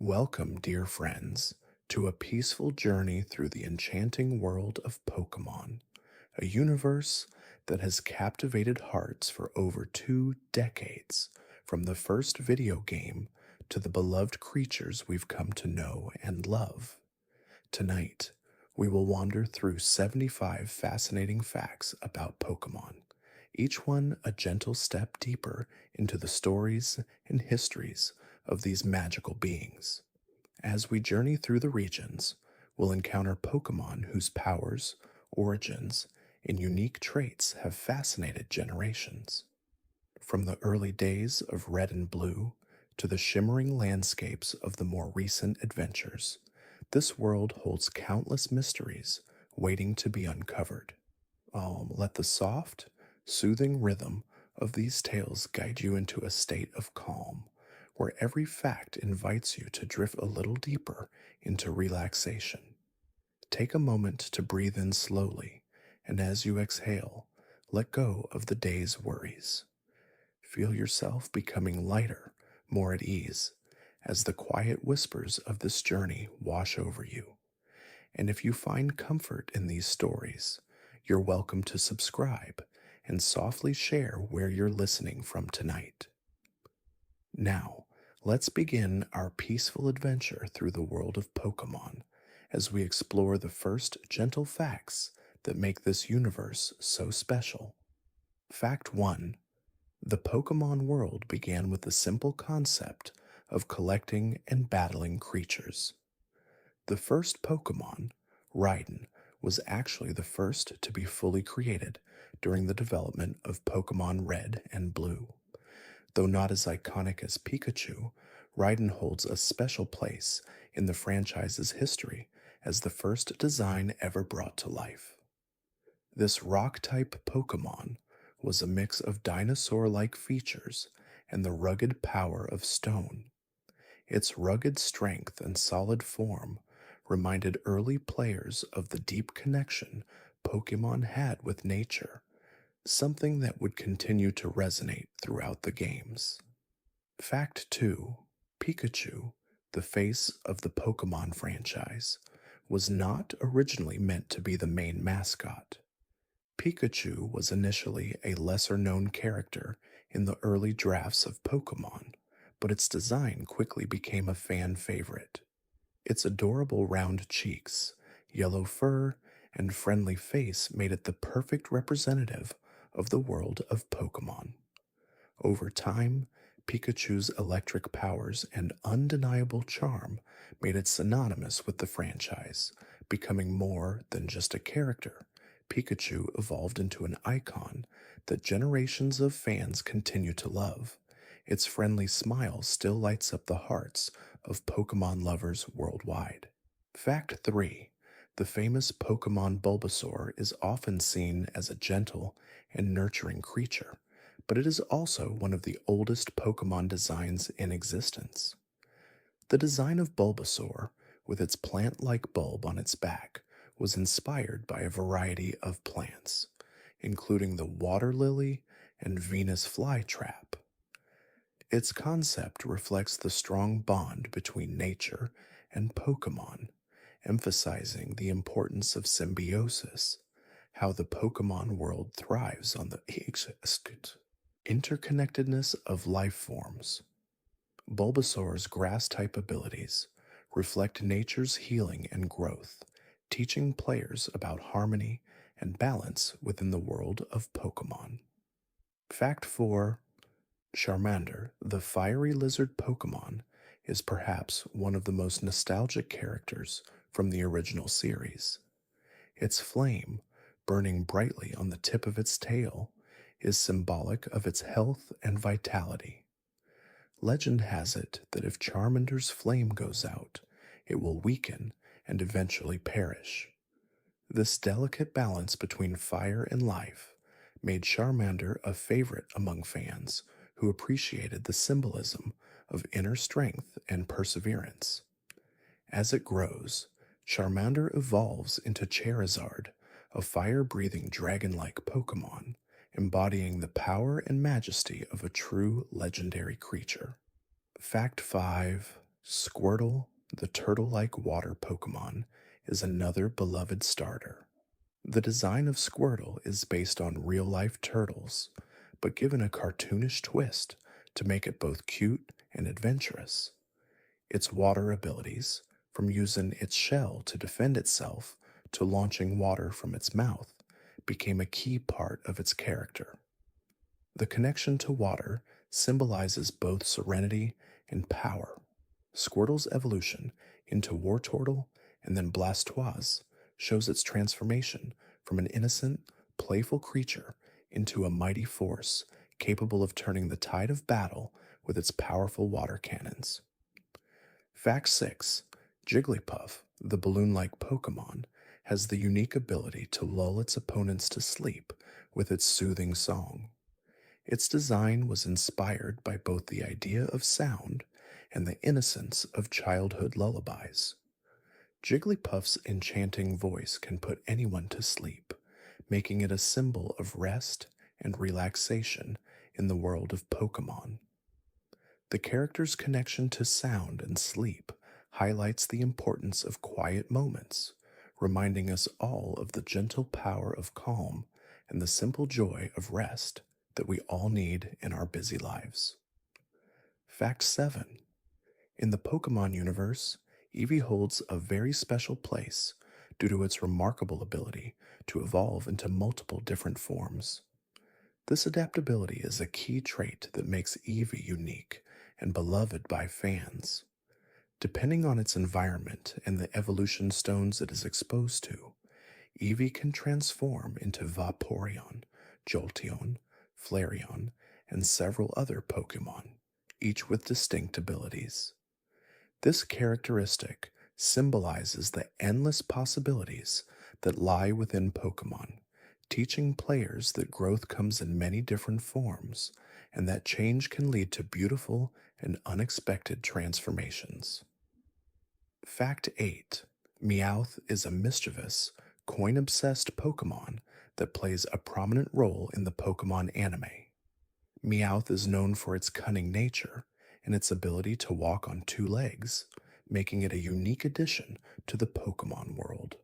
Welcome, dear friends, to a peaceful journey through the enchanting world of Pokemon, a universe that has captivated hearts for over 2 decades, from the first video game to the beloved creatures we've come to know and love. Tonight, we will wander through 75 fascinating facts about Pokemon, each one a gentle step deeper into the stories and histories of these magical beings. As we journey through the regions, we'll encounter Pokemon whose powers, origins, and unique traits have fascinated generations. From the early days of Red and Blue to the shimmering landscapes of the more recent adventures, this world holds countless mysteries waiting to be uncovered. Let the soft, soothing rhythm of these tales guide you into a state of calm, where every fact invites you to drift a little deeper into relaxation. Take a moment to breathe in slowly, and as you exhale, let go of the day's worries. Feel yourself becoming lighter, more at ease, as the quiet whispers of this journey wash over you. And if you find comfort in these stories, you're welcome to subscribe and softly share where you're listening from tonight. Now, let's begin our peaceful adventure through the world of Pokemon as we explore the first gentle facts that make this universe so special. Fact 1. The Pokemon world began with the simple concept of collecting and battling creatures. The first Pokemon, Raiden, was actually the first to be fully created during the development of Pokemon Red and Blue. Though not as iconic as Pikachu, Raiden holds a special place in the franchise's history as the first design ever brought to life. This rock-type Pokemon was a mix of dinosaur-like features and the rugged power of stone. Its rugged strength and solid form reminded early players of the deep connection Pokemon had with nature, something that would continue to resonate throughout the games. Fact 2. Pikachu, the face of the Pokemon franchise, was not originally meant to be the main mascot. Pikachu was initially a lesser known character in the early drafts of Pokemon, but its design quickly became a fan favorite. Its adorable round cheeks, yellow fur, and friendly face made it the perfect representative of the world of Pokemon. Over time, Pikachu's electric powers and undeniable charm made it synonymous with the franchise, becoming more than just a character. Pikachu evolved into an icon that generations of fans continue to love. Its friendly smile still lights up the hearts of Pokemon lovers worldwide. Fact 3. The famous Pokemon Bulbasaur is often seen as a gentle and nurturing creature, but it is also one of the oldest Pokemon designs in existence. The design of Bulbasaur, with its plant-like bulb on its back, was inspired by a variety of plants, including the water lily and Venus flytrap. Its concept reflects the strong bond between nature and Pokemon, emphasizing the importance of symbiosis, how the Pokemon world thrives on the interconnectedness of life forms. Bulbasaur's grass-type abilities reflect nature's healing and growth, teaching players about harmony and balance within the world of Pokemon. Fact 4. Charmander, the fiery lizard Pokemon, is perhaps one of the most nostalgic characters from the original series. Its flame, burning brightly on the tip of its tail, is symbolic of its health and vitality. Legend has it that if Charmander's flame goes out, it will weaken and eventually perish. This delicate balance between fire and life made Charmander a favorite among fans who appreciated the symbolism of inner strength and perseverance. As it grows, Charmander evolves into Charizard, a fire-breathing dragon-like Pokemon, embodying the power and majesty of a true legendary creature. Fact 5. Squirtle, the turtle-like water Pokemon, is another beloved starter. The design of Squirtle is based on real-life turtles, but given a cartoonish twist to make it both cute and adventurous. Its water abilities, from using its shell to defend itself to launching water from its mouth, became a key part of its character. The connection to water symbolizes both serenity and power. Squirtle's evolution into Wartortle and then Blastoise shows its transformation from an innocent, playful creature into a mighty force capable of turning the tide of battle with its powerful water cannons. Fact 6. Jigglypuff, the balloon-like Pokemon, has the unique ability to lull its opponents to sleep with its soothing song. Its design was inspired by both the idea of sound and the innocence of childhood lullabies. Jigglypuff's enchanting voice can put anyone to sleep, making it a symbol of rest and relaxation in the world of Pokemon. The character's connection to sound and sleep highlights the importance of quiet moments, reminding us all of the gentle power of calm and the simple joy of rest that we all need in our busy lives. Fact 7. In the Pokemon universe, Eevee holds a very special place due to its remarkable ability to evolve into multiple different forms. This adaptability is a key trait that makes Eevee unique and beloved by fans. Depending on its environment and the evolution stones it is exposed to, Eevee can transform into Vaporeon, Jolteon, Flareon, and several other Pokemon, each with distinct abilities. This characteristic symbolizes the endless possibilities that lie within Pokemon, teaching players that growth comes in many different forms and that change can lead to beautiful and unexpected transformations. Fact 8. Meowth is a mischievous, coin-obsessed Pokemon that plays a prominent role in the Pokemon anime. Meowth is known for its cunning nature and its ability to walk on two legs, making it a unique addition to the Pokemon world.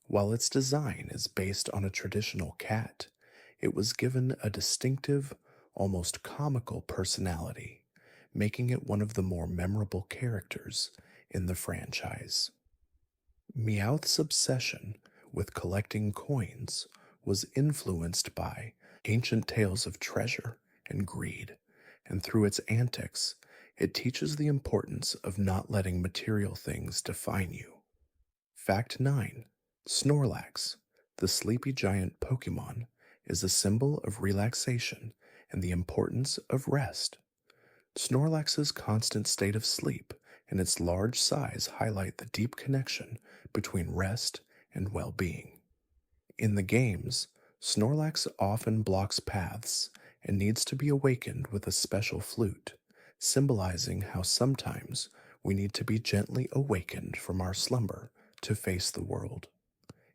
While its design is based on a traditional cat, it was given a distinctive, almost comical personality, making it one of the more memorable characters in the franchise. Meowth's obsession with collecting coins was influenced by ancient tales of treasure and greed, and through its antics, it teaches the importance of not letting material things define you. Fact 9. Snorlax, the sleepy giant Pokemon, is a symbol of relaxation and the importance of rest. Snorlax's constant state of sleep and its large size highlight the deep connection between rest and well-being. In the games, Snorlax often blocks paths and needs to be awakened with a special flute, symbolizing how sometimes we need to be gently awakened from our slumber to face the world.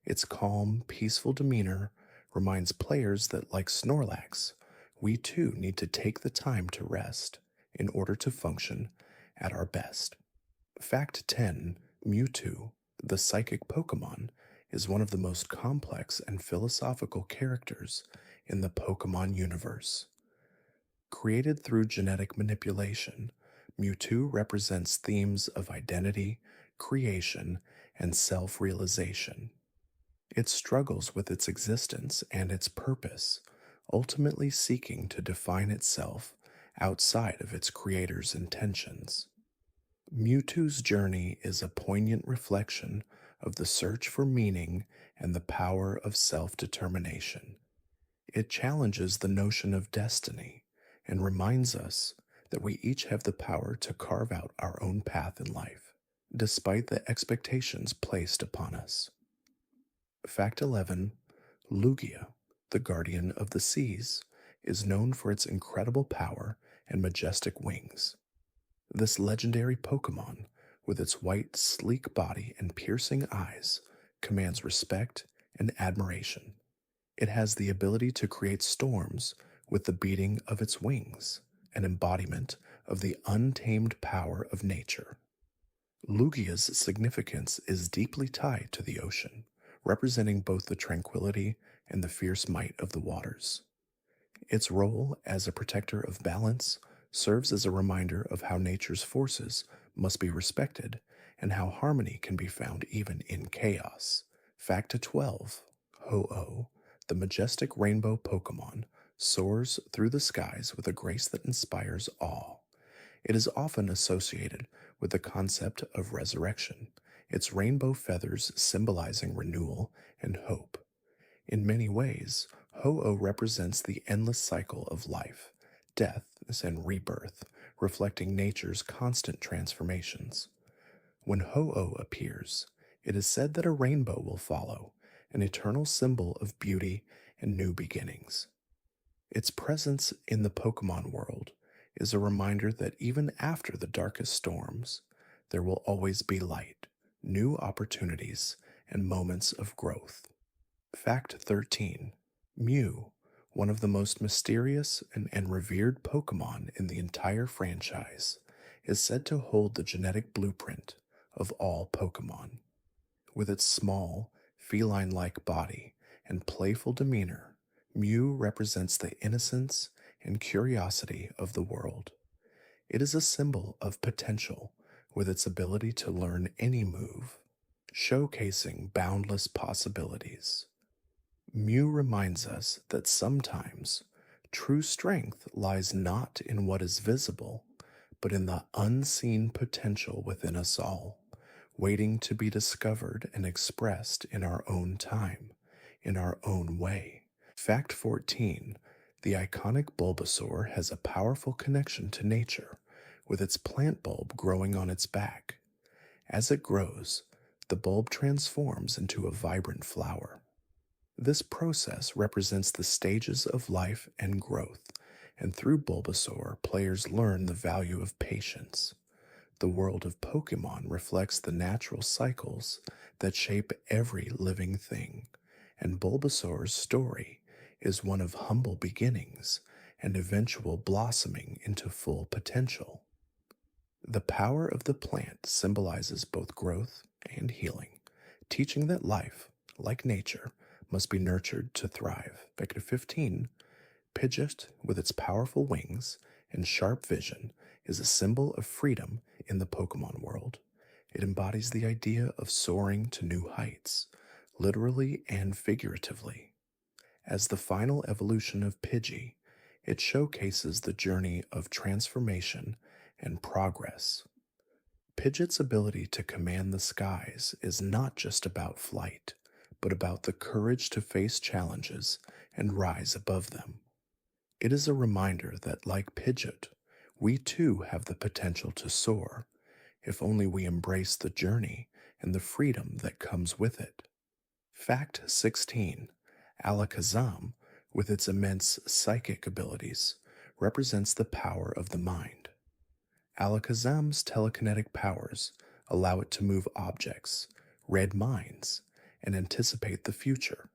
Its calm, peaceful demeanor reminds players that, like Snorlax, we too need to take the time to rest in order to function at our best. Fact 10. Mewtwo, the psychic Pokemon, is one of the most complex and philosophical characters in the Pokemon universe. Created through genetic manipulation, Mewtwo represents themes of identity, creation, and self-realization. It struggles with its existence and its purpose, ultimately seeking to define itself outside of its creator's intentions. Mewtwo's journey is a poignant reflection of the search for meaning and the power of self-determination. It challenges the notion of destiny and reminds us that we each have the power to carve out our own path in life, despite the expectations placed upon us. Fact 11. Lugia, the guardian of the seas, is known for its incredible power and majestic wings. This legendary Pokemon, with its white, sleek body and piercing eyes, commands respect and admiration. It has the ability to create storms with the beating of its wings, an embodiment of the untamed power of nature. Lugia's significance is deeply tied to the ocean, representing both the tranquility and the fierce might of the waters. Its role as a protector of balance serves as a reminder of how nature's forces must be respected and how harmony can be found even in chaos. Fact 12. Ho-Oh, the majestic rainbow Pokemon, soars through the skies with a grace that inspires awe. It is often associated with the concept of resurrection, its rainbow feathers symbolizing renewal and hope. In many ways, Ho-Oh represents the endless cycle of life, death, and rebirth, reflecting nature's constant transformations. When Ho-Oh appears, it is said that a rainbow will follow, an eternal symbol of beauty and new beginnings. Its presence in the Pokemon world is a reminder that even after the darkest storms, there will always be light, new opportunities, and moments of growth. Fact 13. Mew, one of the most mysterious and revered Pokemon in the entire franchise, is said to hold the genetic blueprint of all Pokemon. With its small, feline like body and playful demeanor, Mew represents the innocence and curiosity of the world. It is a symbol of potential with its ability to learn any move, showcasing boundless possibilities. Mew reminds us that sometimes true strength lies not in what is visible, but in the unseen potential within us all, waiting to be discovered and expressed in our own time, in our own way. Fact 14. The iconic Bulbasaur has a powerful connection to nature, with its plant bulb growing on its back. As it grows, the bulb transforms into a vibrant flower. This process represents the stages of life and growth, and through Bulbasaur, players learn the value of patience. The world of Pokemon reflects the natural cycles that shape every living thing, and Bulbasaur's story is one of humble beginnings and eventual blossoming into full potential. The power of the plant symbolizes both growth and healing, teaching that life, like nature, must be nurtured to thrive. Fact 15. Pidgeot, with its powerful wings and sharp vision, is a symbol of freedom in the Pokemon world. It embodies the idea of soaring to new heights, literally and figuratively. As the final evolution of Pidgey, it showcases the journey of transformation and progress. Pidgeot's ability to command the skies is not just about flight, but about the courage to face challenges and rise above them. It is a reminder that, like Pidgeot, we too have the potential to soar, if only we embrace the journey and the freedom that comes with it. Fact 16. Alakazam, with its immense psychic abilities, represents the power of the mind. Alakazam's telekinetic powers allow it to move objects, read minds, and anticipate the future.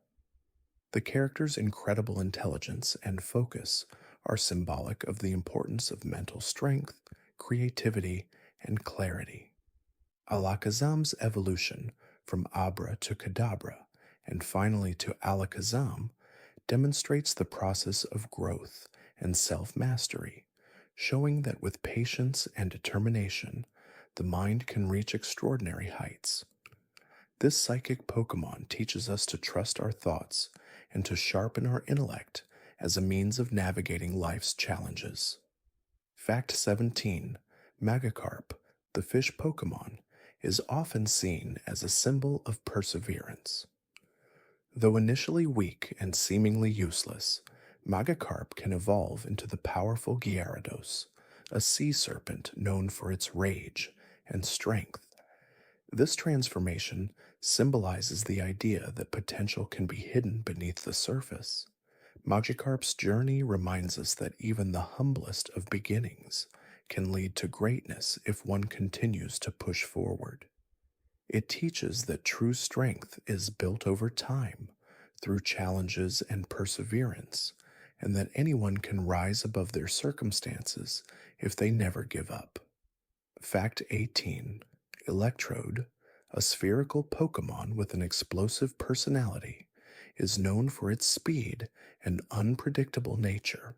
The character's incredible intelligence and focus are symbolic of the importance of mental strength, creativity, and clarity. Alakazam's evolution from Abra to Kadabra and finally to Alakazam demonstrates the process of growth and self-mastery, showing that with patience and determination, the mind can reach extraordinary heights. This psychic Pokemon teaches us to trust our thoughts and to sharpen our intellect as a means of navigating life's challenges. Fact 17. Magikarp, the fish Pokemon, is often seen as a symbol of perseverance. Though initially weak and seemingly useless, Magikarp can evolve into the powerful Gyarados, a sea serpent known for its rage and strength. This transformation symbolizes the idea that potential can be hidden beneath the surface. Magikarp's journey reminds us that even the humblest of beginnings can lead to greatness if one continues to push forward. It teaches that true strength is built over time, through challenges and perseverance, and that anyone can rise above their circumstances if they never give up. Fact 18. Electrode, a spherical Pokemon with an explosive personality, is known for its speed and unpredictable nature.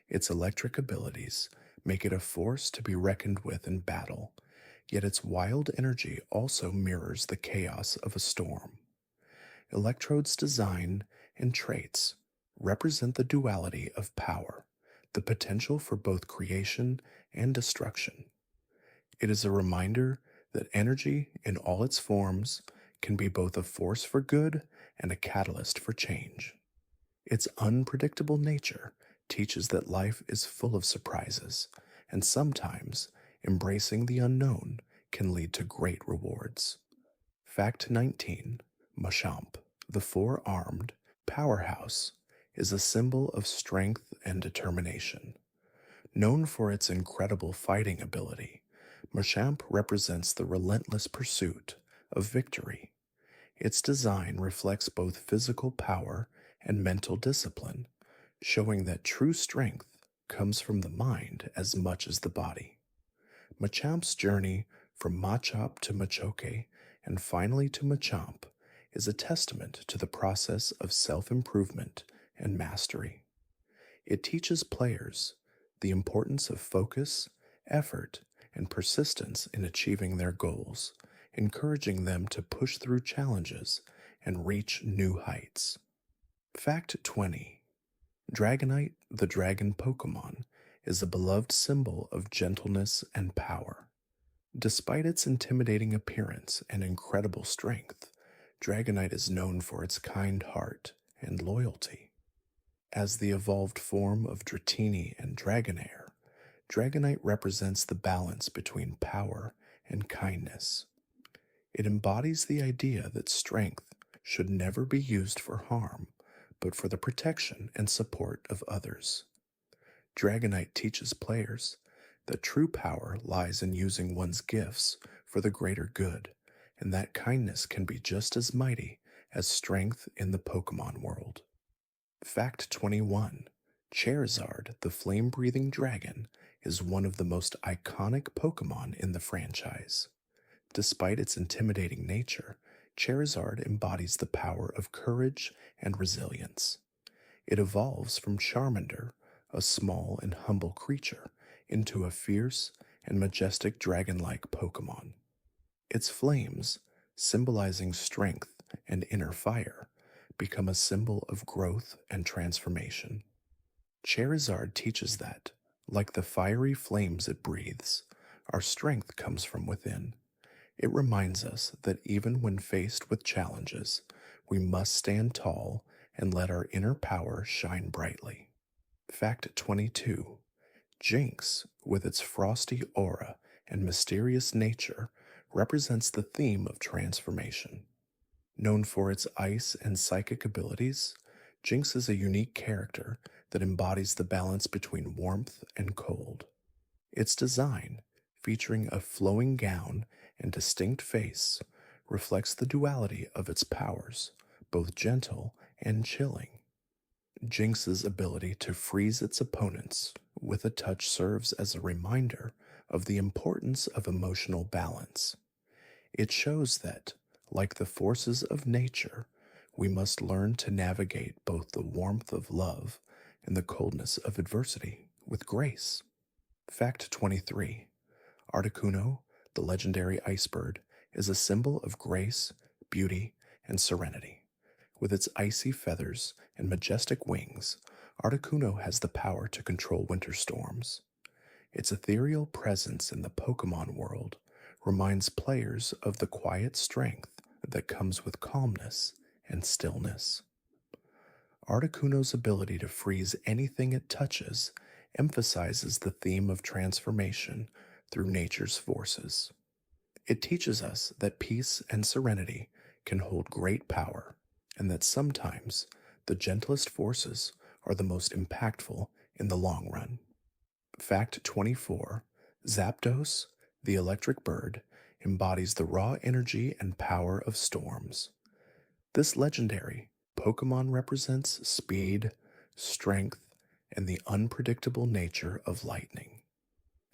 Its electric abilities make it a force to be reckoned with in battle, yet its wild energy also mirrors the chaos of a storm. Electrode's design and traits represent the duality of power, the potential for both creation and destruction. It is a reminder that energy in all its forms can be both a force for good and a catalyst for change. Its unpredictable nature teaches that life is full of surprises, and sometimes embracing the unknown can lead to great rewards. Fact 19: Machamp, the four armed powerhouse, is a symbol of strength and determination. Known for its incredible fighting ability, Machamp represents the relentless pursuit of victory. Its design reflects both physical power and mental discipline, showing that true strength comes from the mind as much as the body. Machamp's journey from Machop to Machoke and finally to Machamp is a testament to the process of self improvement and mastery. It teaches players the importance of focus, effort, and persistence in achieving their goals, encouraging them to push through challenges and reach new heights. Fact 20: Dragonite, the dragon Pokemon, is a beloved symbol of gentleness and power. Despite its intimidating appearance and incredible strength, Dragonite is known for its kind heart and loyalty. As the evolved form of Dratini and Dragonair, Dragonite represents the balance between power and kindness. It embodies the idea that strength should never be used for harm, but for the protection and support of others. Dragonite teaches players that true power lies in using one's gifts for the greater good, and that kindness can be just as mighty as strength in the Pokemon world. Fact 21: Charizard, the flame-breathing dragon, is one of the most iconic Pokemon in the franchise. Despite its intimidating nature, Charizard embodies the power of courage and resilience. It evolves from Charmander, a small and humble creature, into a fierce and majestic dragon-like Pokemon. Its flames, symbolizing strength and inner fire, become a symbol of growth and transformation. Charizard teaches that, like the fiery flames it breathes, our strength comes from within. It reminds us that even when faced with challenges, we must stand tall and let our inner power shine brightly. Fact 22: Jinx, with its frosty aura and mysterious nature, represents the theme of transformation. Known for its ice and psychic abilities, Jinx is a unique character that embodies the balance between warmth and cold. Its design, featuring a flowing gown and distinct face, reflects the duality of its powers, both gentle and chilling. Jinx's ability to freeze its opponents with a touch serves as a reminder of the importance of emotional balance. It shows that, like the forces of nature, we must learn to navigate both the warmth of love and the coldness of adversity with grace. Fact 23: Articuno, the legendary ice bird, is a symbol of grace, beauty, and serenity. With its icy feathers and majestic wings, Articuno has the power to control winter storms. Its ethereal presence in the Pokemon world reminds players of the quiet strength that comes with calmness and stillness. Articuno's ability to freeze anything it touches emphasizes the theme of transformation through nature's forces. It teaches us that peace and serenity can hold great power, and that sometimes the gentlest forces are the most impactful in the long run. Fact 24: Zapdos, the electric bird, embodies the raw energy and power of storms. This legendary Pokemon represents speed, strength, and the unpredictable nature of lightning.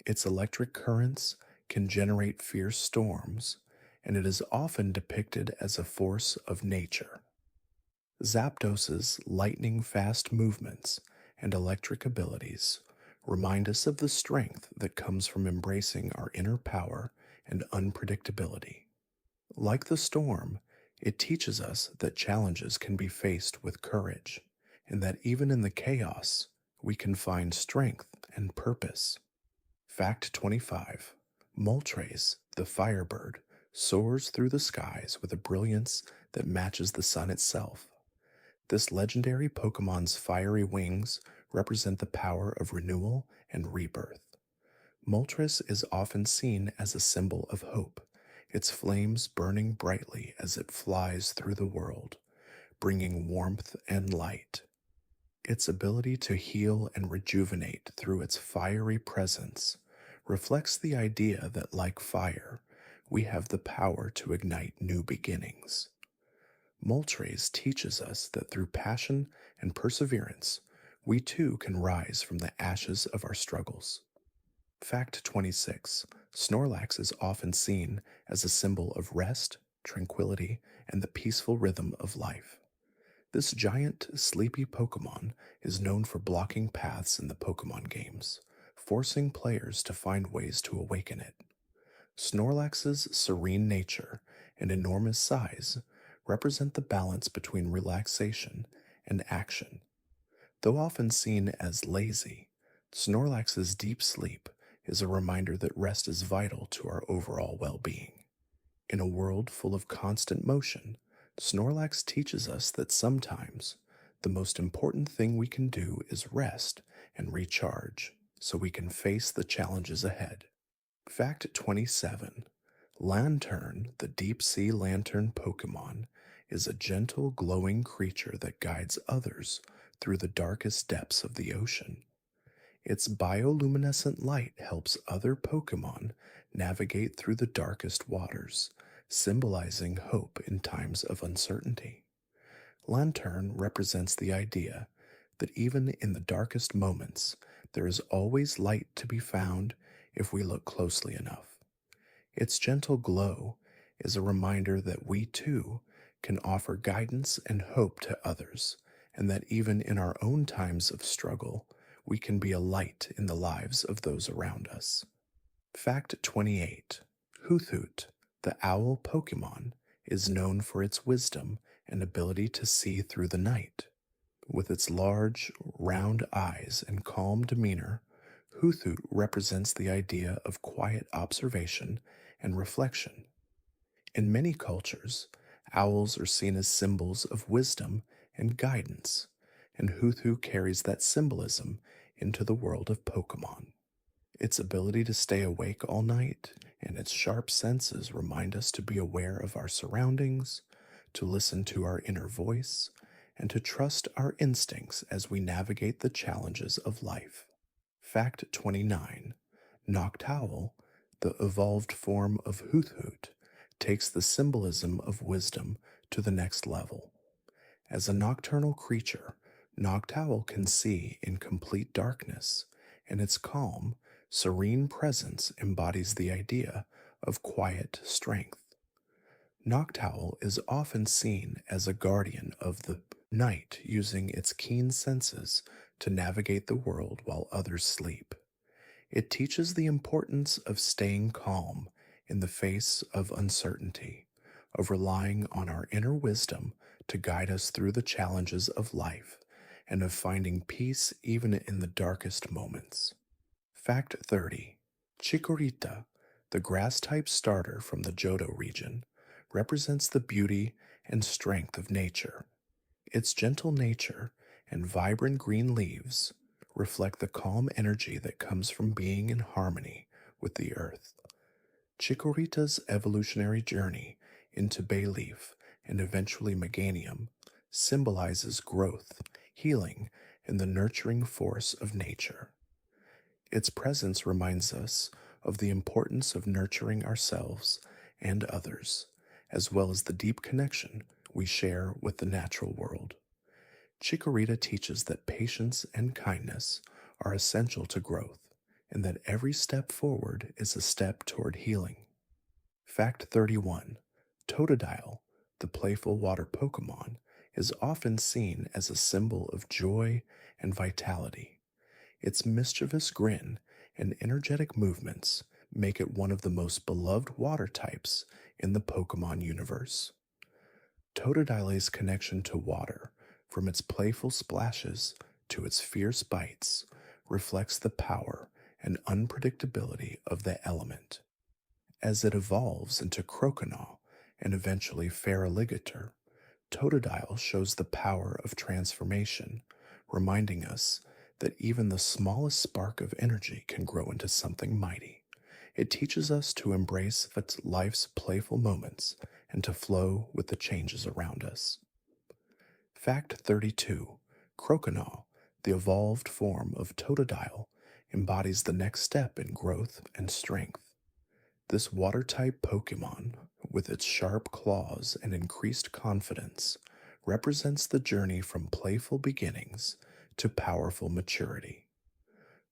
Its electric currents can generate fierce storms, and it is often depicted as a force of nature. Zapdos's lightning fast movements and electric abilities remind us of the strength that comes from embracing our inner power and unpredictability. Like the storm, it teaches us that challenges can be faced with courage, and that even in the chaos, we can find strength and purpose. Fact 25: Moltres, the firebird, soars through the skies with a brilliance that matches the sun itself. This legendary Pokemon's fiery wings represent the power of renewal and rebirth. Moltres is often seen as a symbol of hope, its flames burning brightly as it flies through the world, bringing warmth and light. Its ability to heal and rejuvenate through its fiery presence reflects the idea that, like fire, we have the power to ignite new beginnings. Moltres teaches us that through passion and perseverance, we too can rise from the ashes of our struggles. Fact 26: Snorlax is often seen as a symbol of rest, tranquility, and the peaceful rhythm of life. This giant, sleepy Pokemon is known for blocking paths in the Pokemon games, forcing players to find ways to awaken it. Snorlax's serene nature and enormous size represent the balance between relaxation and action. Though often seen as lazy, Snorlax's deep sleep is a reminder that rest is vital to our overall well being. In a world full of constant motion, Snorlax teaches us that sometimes the most important thing we can do is rest and recharge so we can face the challenges ahead. Fact 27: Lantern, the deep sea lantern Pokemon, is a gentle, glowing creature that guides others through the darkest depths of the ocean. Its bioluminescent light helps other Pokemon navigate through the darkest waters, symbolizing hope in times of uncertainty. Lantern represents the idea that even in the darkest moments, there is always light to be found if we look closely enough. Its gentle glow is a reminder that we too can offer guidance and hope to others, and that even in our own times of struggle, we can be a light in the lives of those around us. Fact 28: Hoothoot, the owl Pokemon, is known for its wisdom and ability to see through the night. With its large, round eyes and calm demeanor, Hoothoot represents the idea of quiet observation and reflection. In many cultures, owls are seen as symbols of wisdom and guidance, and Hoothoot carries that symbolism into the world of Pokemon. Its ability to stay awake all night and its sharp senses remind us to be aware of our surroundings, to listen to our inner voice, and to trust our instincts as we navigate the challenges of life. Fact 29: Noctowl, the evolved form of Hoothoot, takes the symbolism of wisdom to the next level. As a nocturnal creature, Noctowl can see in complete darkness, and its calm, serene presence embodies the idea of quiet strength. Noctowl is often seen as a guardian of the night, using its keen senses to navigate the world while others sleep. It teaches the importance of staying calm in the face of uncertainty, of relying on our inner wisdom to guide us through the challenges of life, and of finding peace even in the darkest moments. Fact 30: Chikorita, the grass-type starter from the Johto region, represents the beauty and strength of nature. Its gentle nature and vibrant green leaves reflect the calm energy that comes from being in harmony with the earth. Chikorita's evolutionary journey into Bayleaf and eventually Meganium symbolizes growth, healing, and the nurturing force of nature. Its presence reminds us of the importance of nurturing ourselves and others, as well as the deep connection we share with the natural world. Chikorita teaches that patience and kindness are essential to growth, and that every step forward is a step toward healing. Fact 31. Totodile, the playful water Pokemon, is often seen as a symbol of joy and vitality. Its mischievous grin and energetic movements make it one of the most beloved water types in the Pokemon universe. Totodile's connection to water, from its playful splashes to its fierce bites, reflects the power and unpredictability of the element. As it evolves into Croconaw and eventually Feraligatr, Totodile shows the power of transformation, reminding us that even the smallest spark of energy can grow into something mighty. It teaches us to embrace life's playful moments and to flow with the changes around us. Fact 32. Croconaw, the evolved form of Totodile, embodies the next step in growth and strength. This water type Pokemon, with its sharp claws and increased confidence, represents the journey from playful beginnings to powerful maturity.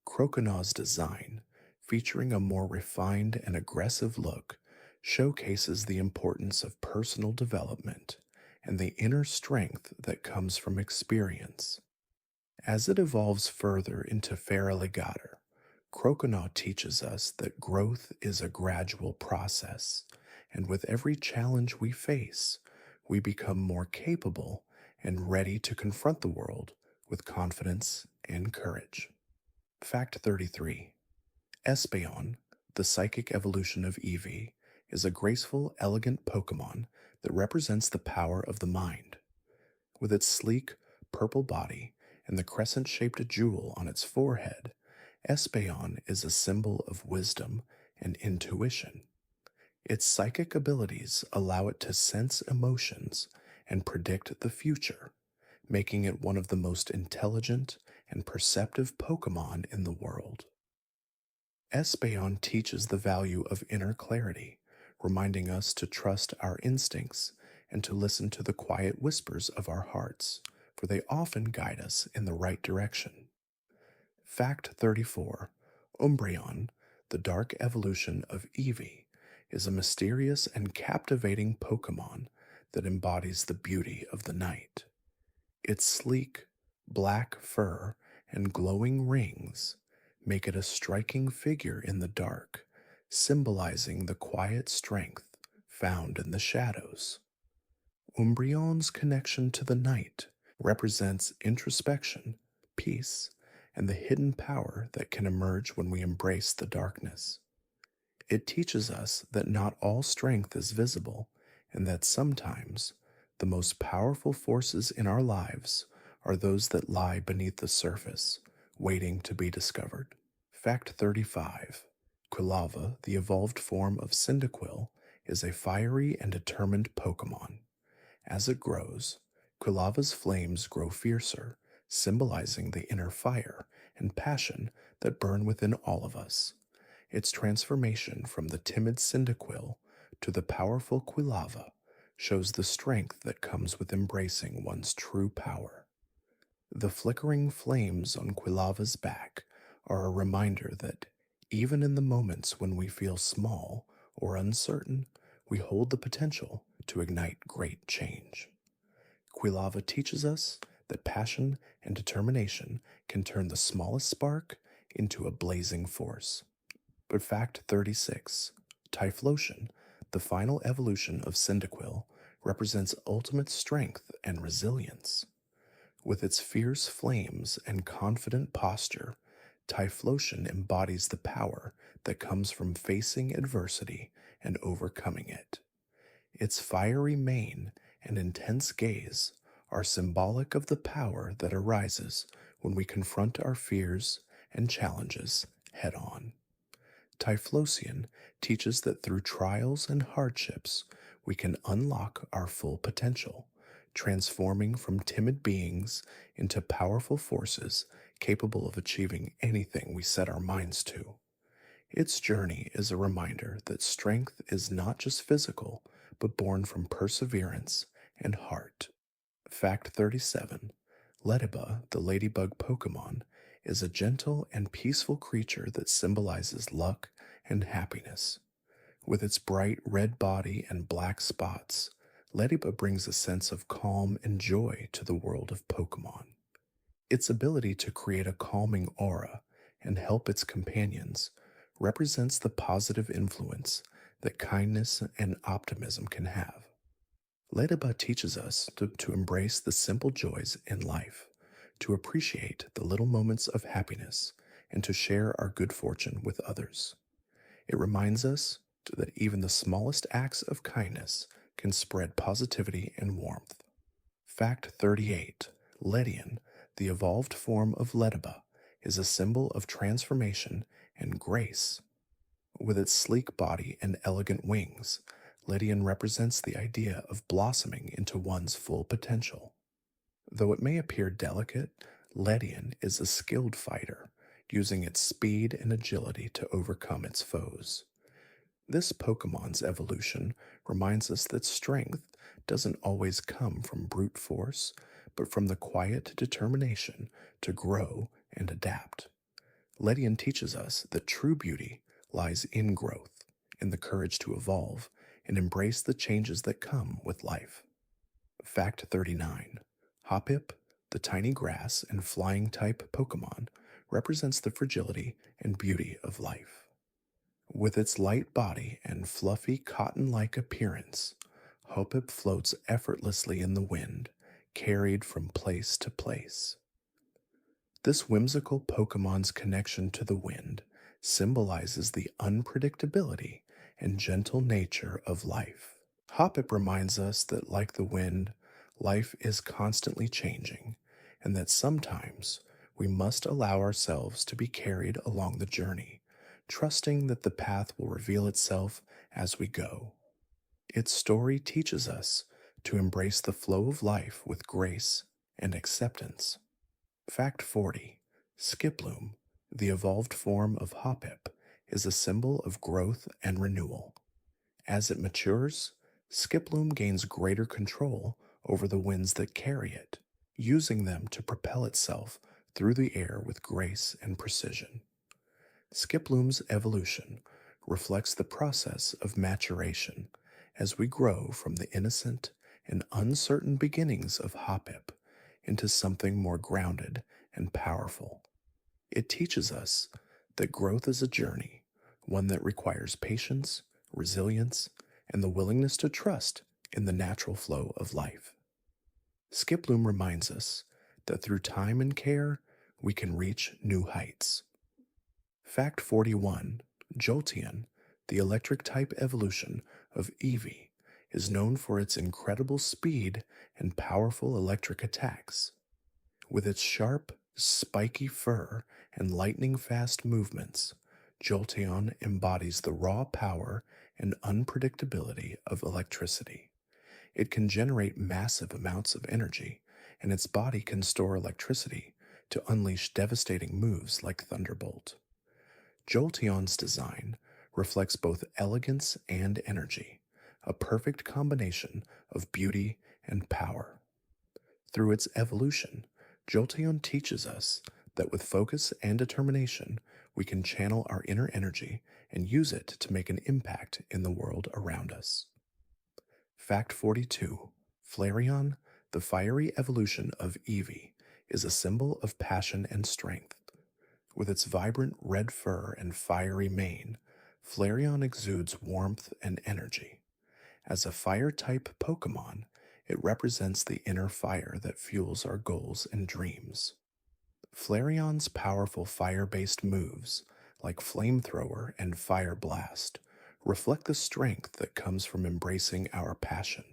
Croconaw's design, featuring a more refined and aggressive look, showcases the importance of personal development and the inner strength that comes from experience. As it evolves further into Feraligatr, Croconaw teaches us that growth is a gradual process, and with every challenge we face, we become more capable and ready to confront the world with confidence and courage. Fact 33. Espeon, the psychic evolution of Eevee, is a graceful, elegant Pokemon that represents the power of the mind. With its sleek, purple body and the crescent-shaped jewel on its forehead, Espeon is a symbol of wisdom and intuition. Its psychic abilities allow it to sense emotions and predict the future, making it one of the most intelligent and perceptive Pokemon in the world. Espeon teaches the value of inner clarity, reminding us to trust our instincts and to listen to the quiet whispers of our hearts, for they often guide us in the right direction. Fact 34. Umbreon, the dark evolution of Eevee, is a mysterious and captivating Pokemon that embodies the beauty of the night. Its sleek, black fur and glowing rings make it a striking figure in the dark, symbolizing the quiet strength found in the shadows. Umbreon's connection to the night represents introspection, peace, and the hidden power that can emerge when we embrace the darkness. It teaches us that not all strength is visible, and that sometimes the most powerful forces in our lives are those that lie beneath the surface, waiting to be discovered. Fact 35. Quilava, the evolved form of Cyndaquil, is a fiery and determined Pokemon. As it grows, Quilava's flames grow fiercer, symbolizing the inner fire and passion that burn within all of us. Its transformation from the timid Cyndaquil to the powerful Quilava shows the strength that comes with embracing one's true power. The flickering flames on Quilava's back are a reminder that even in the moments when we feel small or uncertain, we hold the potential to ignite great change. Quilava teaches us that passion and determination can turn the smallest spark into a blazing force. But fact 36. Typhlosion, the final evolution of Cyndaquil, represents ultimate strength and resilience. With its fierce flames and confident posture, Typhlosion embodies the power that comes from facing adversity and overcoming it. Its fiery mane and intense gaze are symbolic of the power that arises when we confront our fears and challenges head on. Typhlosion teaches that through trials and hardships, we can unlock our full potential, transforming from timid beings into powerful forces capable of achieving anything we set our minds to. Its journey is a reminder that strength is not just physical, but born from perseverance and heart. Fact 37. Lediba, the ladybug Pokemon, is a gentle and peaceful creature that symbolizes luck and happiness. With its bright red body and black spots, Ladybug brings a sense of calm and joy to the world of Pokemon. Its ability to create a calming aura and help its companions represents the positive influence that kindness and optimism can have. Ladybug teaches us to embrace the simple joys in life, to appreciate the little moments of happiness, and to share our good fortune with others. It reminds us that even the smallest acts of kindness can spread positivity and warmth. Fact 38. Ledian, the evolved form of Ledaba, is a symbol of transformation and grace. With its sleek body and elegant wings, Ledian represents the idea of blossoming into one's full potential. Though it may appear delicate, Ledian is a skilled fighter, using its speed and agility to overcome its foes. This Pokemon's evolution reminds us that strength doesn't always come from brute force, but from the quiet determination to grow and adapt. Ledian teaches us that true beauty lies in growth, in the courage to evolve, and embrace the changes that come with life. Fact 39. Hoppip, the tiny grass and flying type Pokemon, represents the fragility and beauty of life. With its light body and fluffy cotton-like appearance, Hoppip floats effortlessly in the wind, carried from place to place. This whimsical Pokemon's connection to the wind symbolizes the unpredictability and gentle nature of life. Hoppip reminds us that, like the wind, life is constantly changing, and that sometimes we must allow ourselves to be carried along the journey, trusting that the path will reveal itself as we go. Its story teaches us to embrace the flow of life with grace and acceptance. Fact 40. Skiploom, the evolved form of Hoppip, is a symbol of growth and renewal. As it matures, Skiploom gains greater control over the winds that carry it, using them to propel itself through the air with grace and precision. Skiploom's evolution reflects the process of maturation as we grow from the innocent and uncertain beginnings of Hoppip into something more grounded and powerful. It teaches us that growth is a journey, one that requires patience, resilience, and the willingness to trust in the natural flow of life. Skiploom reminds us that through time and care, we can reach new heights. Fact 41. Jolteon, the electric type evolution of Eevee, is known for its incredible speed and powerful electric attacks. With its sharp, spiky fur and lightning-fast movements, Jolteon embodies the raw power and unpredictability of electricity. It can generate massive amounts of energy, and its body can store electricity to unleash devastating moves like Thunderbolt. Jolteon's design reflects both elegance and energy, a perfect combination of beauty and power. Through its evolution, Jolteon teaches us that with focus and determination, we can channel our inner energy and use it to make an impact in the world around us. Fact 42. Flareon, the fiery evolution of Eevee, is a symbol of passion and strength. With its vibrant red fur and fiery mane, Flareon exudes warmth and energy. As a fire-type Pokemon, it represents the inner fire that fuels our goals and dreams. Flareon's powerful fire-based moves, like Flamethrower and Fire Blast, reflect the strength that comes from embracing our passion.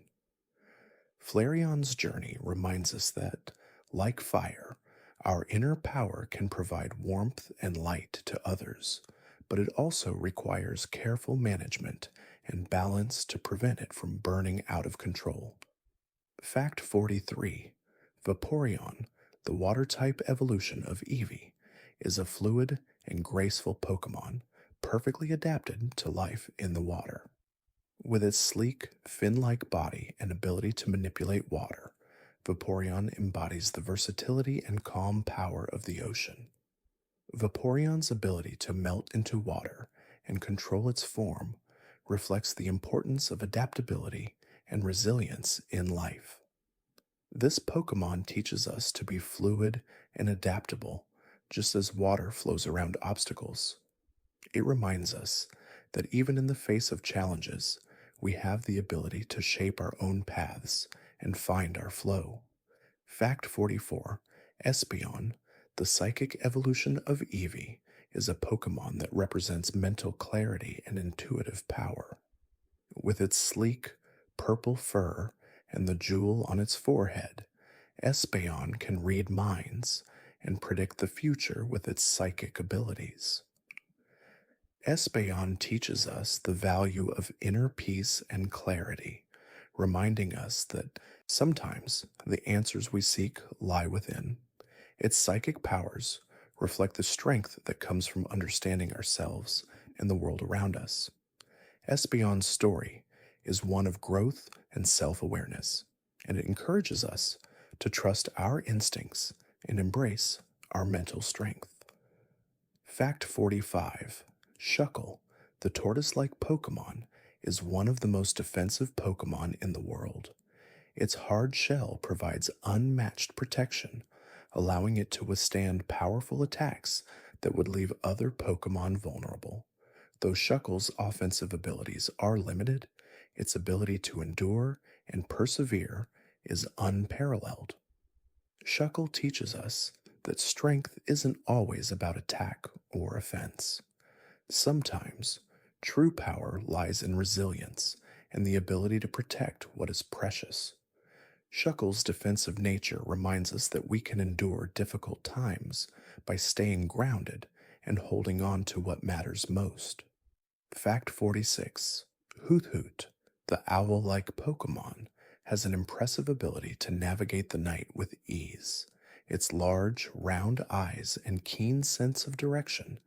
Flareon's journey reminds us that, like fire, our inner power can provide warmth and light to others, but it also requires careful management and balance to prevent it from burning out of control. Fact 43. Vaporeon, the water-type evolution of Eevee, is a fluid and graceful Pokemon, perfectly adapted to life in the water. With its sleek, fin-like body and ability to manipulate water, Vaporeon embodies the versatility and calm power of the ocean. Vaporeon's ability to melt into water and control its form reflects the importance of adaptability and resilience in life. This Pokemon teaches us to be fluid and adaptable, just as water flows around obstacles. It reminds us that even in the face of challenges, we have the ability to shape our own paths and find our flow. Fact 44: Espeon, the psychic evolution of Eevee, is a Pokemon that represents mental clarity and intuitive power. With its sleek, purple fur and the jewel on its forehead, Espeon can read minds and predict the future with its psychic abilities. Espeon teaches us the value of inner peace and clarity, reminding us that sometimes the answers we seek lie within. Its psychic powers reflect the strength that comes from understanding ourselves and the world around us. Espeon's story is one of growth and self awareness, and it encourages us to trust our instincts and embrace our mental strength. Fact 45: Shuckle, the tortoise like Pokemon, is one of the most defensive Pokemon in the world. Its hard shell provides unmatched protection, allowing it to withstand powerful attacks that would leave other Pokemon vulnerable. Though Shuckle's offensive abilities are limited, its ability to endure and persevere is unparalleled. Shuckle teaches us that strength isn't always about attack or offense. Sometimes, true power lies in resilience and the ability to protect what is precious. Shuckle's defensive nature reminds us that we can endure difficult times by staying grounded and holding on to what matters most. Fact 46: Hoot Hoot, the owl-like Pokemon, has an impressive ability to navigate the night with ease. Its large, round eyes and keen sense of direction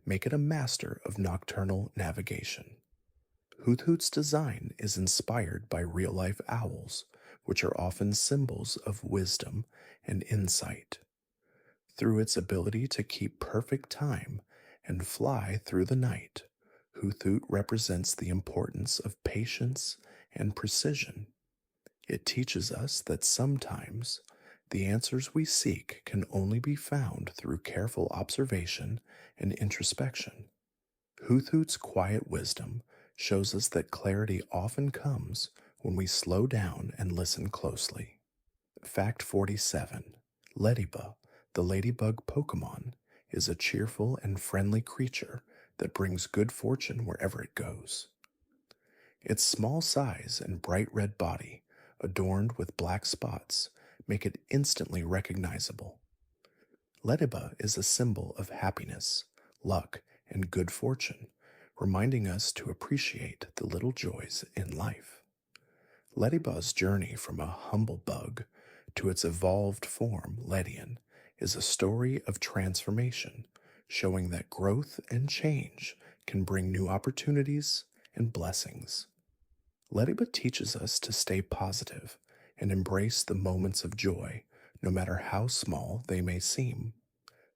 make it a master of nocturnal navigation. Hoot Hoot's design is inspired by real-life owls, which are often symbols of wisdom and insight. Through its ability to keep perfect time and fly through the night, Hoot Hoot represents the importance of patience and precision. It teaches us that sometimes the answers we seek can only be found through careful observation and introspection. Hoot Hoot's quiet wisdom shows us that clarity often comes when we slow down and listen closely. Fact 47: Ladybug, the ladybug Pokemon, is a cheerful and friendly creature that brings good fortune wherever it goes. Its small size and bright red body, adorned with black spots, make it instantly recognizable. Ladybug is a symbol of happiness, luck, and good fortune, reminding us to appreciate the little joys in life. Ladybug's journey from a humble bug to its evolved form, Ledian, is a story of transformation, showing that growth and change can bring new opportunities and blessings. Ladybug teaches us to stay positive and embrace the moments of joy, no matter how small they may seem.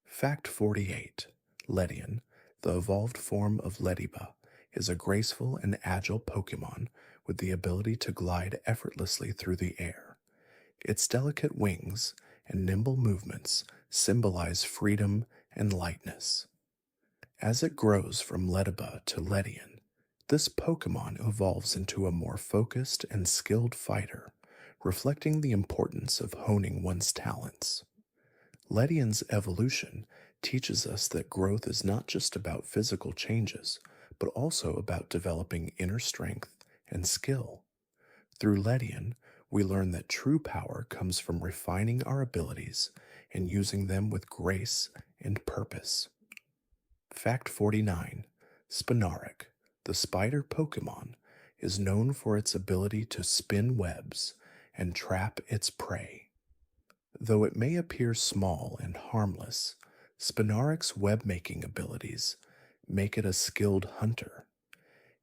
Fact 48: Ledian, the evolved form of Ladybug, is a graceful and agile Pokemon with the ability to glide effortlessly through the air. Its delicate wings and nimble movements symbolize freedom and lightness. As it grows from Ladybug to Ledian, this Pokemon evolves into a more focused and skilled fighter, reflecting the importance of honing one's talents. Ledian's evolution teaches us that growth is not just about physical changes, but also about developing inner strength and skill. Through Ledian, we learn that true power comes from refining our abilities and using them with grace and purpose. Fact 49: Spinarak, the spider Pokemon, is known for its ability to spin webs and trap its prey. Though it may appear small and harmless, Spinarak's web-making abilities make it a skilled hunter.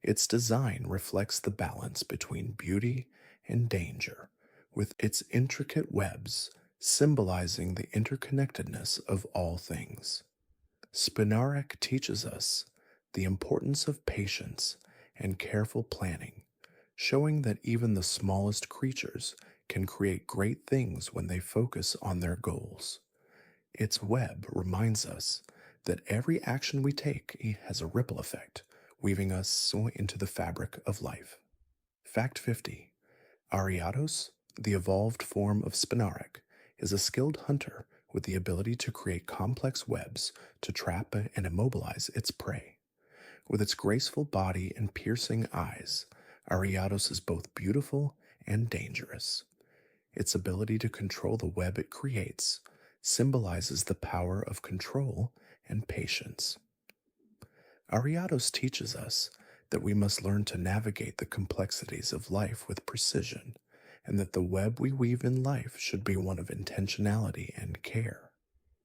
Its design reflects the balance between beauty and danger, with its intricate webs symbolizing the interconnectedness of all things. Spinarek teaches us the importance of patience and careful planning, showing that even the smallest creatures can create great things when they focus on their goals. Its web reminds us that every action we take has a ripple effect, weaving us into the fabric of life. Fact 50. Ariados, the evolved form of Spinarek, is a skilled hunter with the ability to create complex webs to trap and immobilize its prey. With its graceful body and piercing eyes, Ariados is both beautiful and dangerous. Its ability to control the web it creates symbolizes the power of control and patience. Ariados teaches us that we must learn to navigate the complexities of life with precision, and that the web we weave in life should be one of intentionality and care.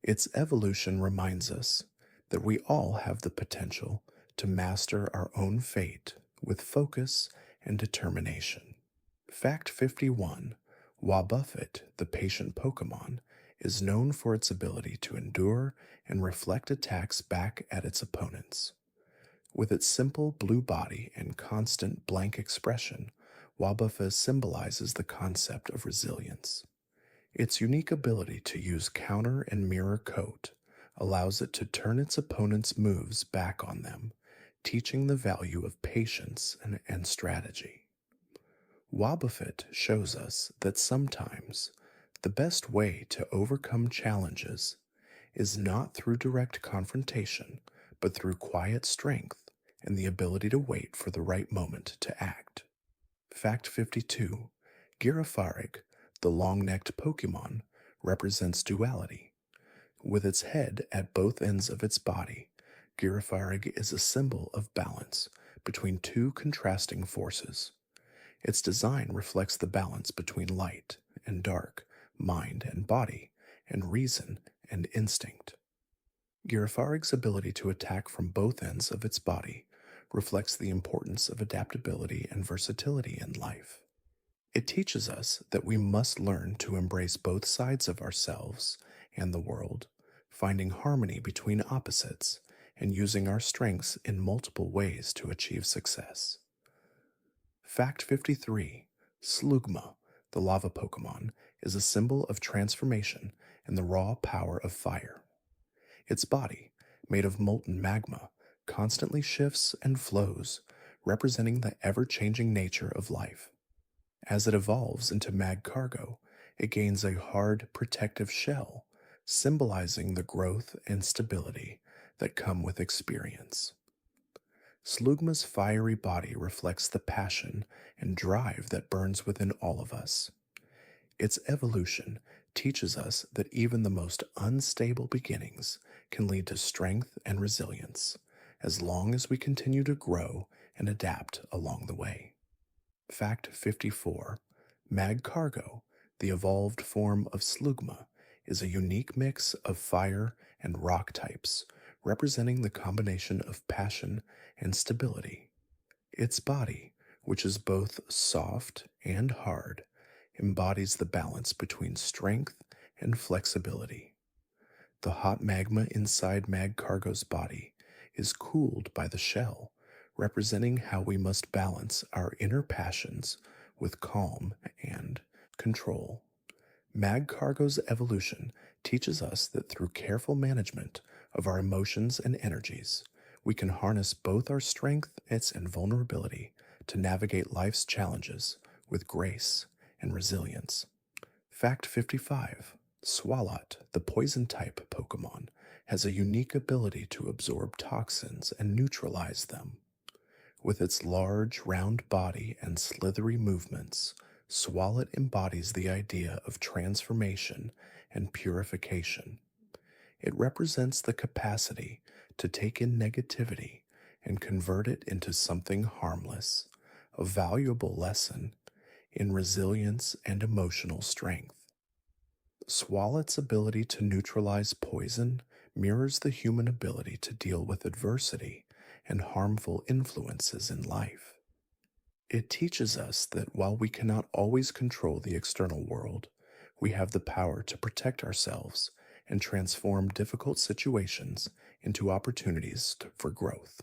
Its evolution reminds us that we all have the potential to master our own fate with focus and determination. Fact 51. Wobbuffet, the patient Pokemon, is known for its ability to endure and reflect attacks back at its opponents. With its simple blue body and constant blank expression, Wobbuffet symbolizes the concept of resilience. Its unique ability to use counter and mirror coat allows it to turn its opponent's moves back on them, teaching the value of patience and strategy. Wobbuffet shows us that sometimes the best way to overcome challenges is not through direct confrontation, but through quiet strength and the ability to wait for the right moment to act. Fact 52. Girafarig, the long-necked Pokemon, represents duality. With its head at both ends of its body, Girafarig is a symbol of balance between two contrasting forces. Its design reflects the balance between light and dark, mind and body, and reason and instinct. Girafarig's ability to attack from both ends of its body reflects the importance of adaptability and versatility in life. It teaches us that we must learn to embrace both sides of ourselves and the world, finding harmony between opposites and using our strengths in multiple ways to achieve success. Fact 53. Slugma, the lava Pokemon, is a symbol of transformation and the raw power of fire. Its body, made of molten magma, constantly shifts and flows, representing the ever-changing nature of life. As it evolves into Magcargo, it gains a hard, protective shell, symbolizing the growth and stability that come with experience. Slugma's fiery body reflects the passion and drive that burns within all of us. Its evolution teaches us that even the most unstable beginnings can lead to strength and resilience, as long as we continue to grow and adapt along the way. Fact 54. Magcargo, the evolved form of Slugma, is a unique mix of fire and rock types, representing the combination of passion and stability. Its body, which is both soft and hard, embodies the balance between strength and flexibility. The hot magma inside Magcargo's body is cooled by the shell, representing how we must balance our inner passions with calm and control. Magcargo's evolution teaches us that through careful management of our emotions and energies, we can harness both our strength and vulnerability to navigate life's challenges with grace and resilience. Fact 55. Swalot, the poison-type Pokemon, has a unique ability to absorb toxins and neutralize them. With its large, round body and slithery movements, Swalot embodies the idea of transformation and purification. It represents the capacity to take in negativity and convert it into something harmless, a valuable lesson in resilience and emotional strength. Swalot's ability to neutralize poison mirrors the human ability to deal with adversity and harmful influences in life. It teaches us that while we cannot always control the external world, we have the power to protect ourselves and transform difficult situations into opportunities for growth.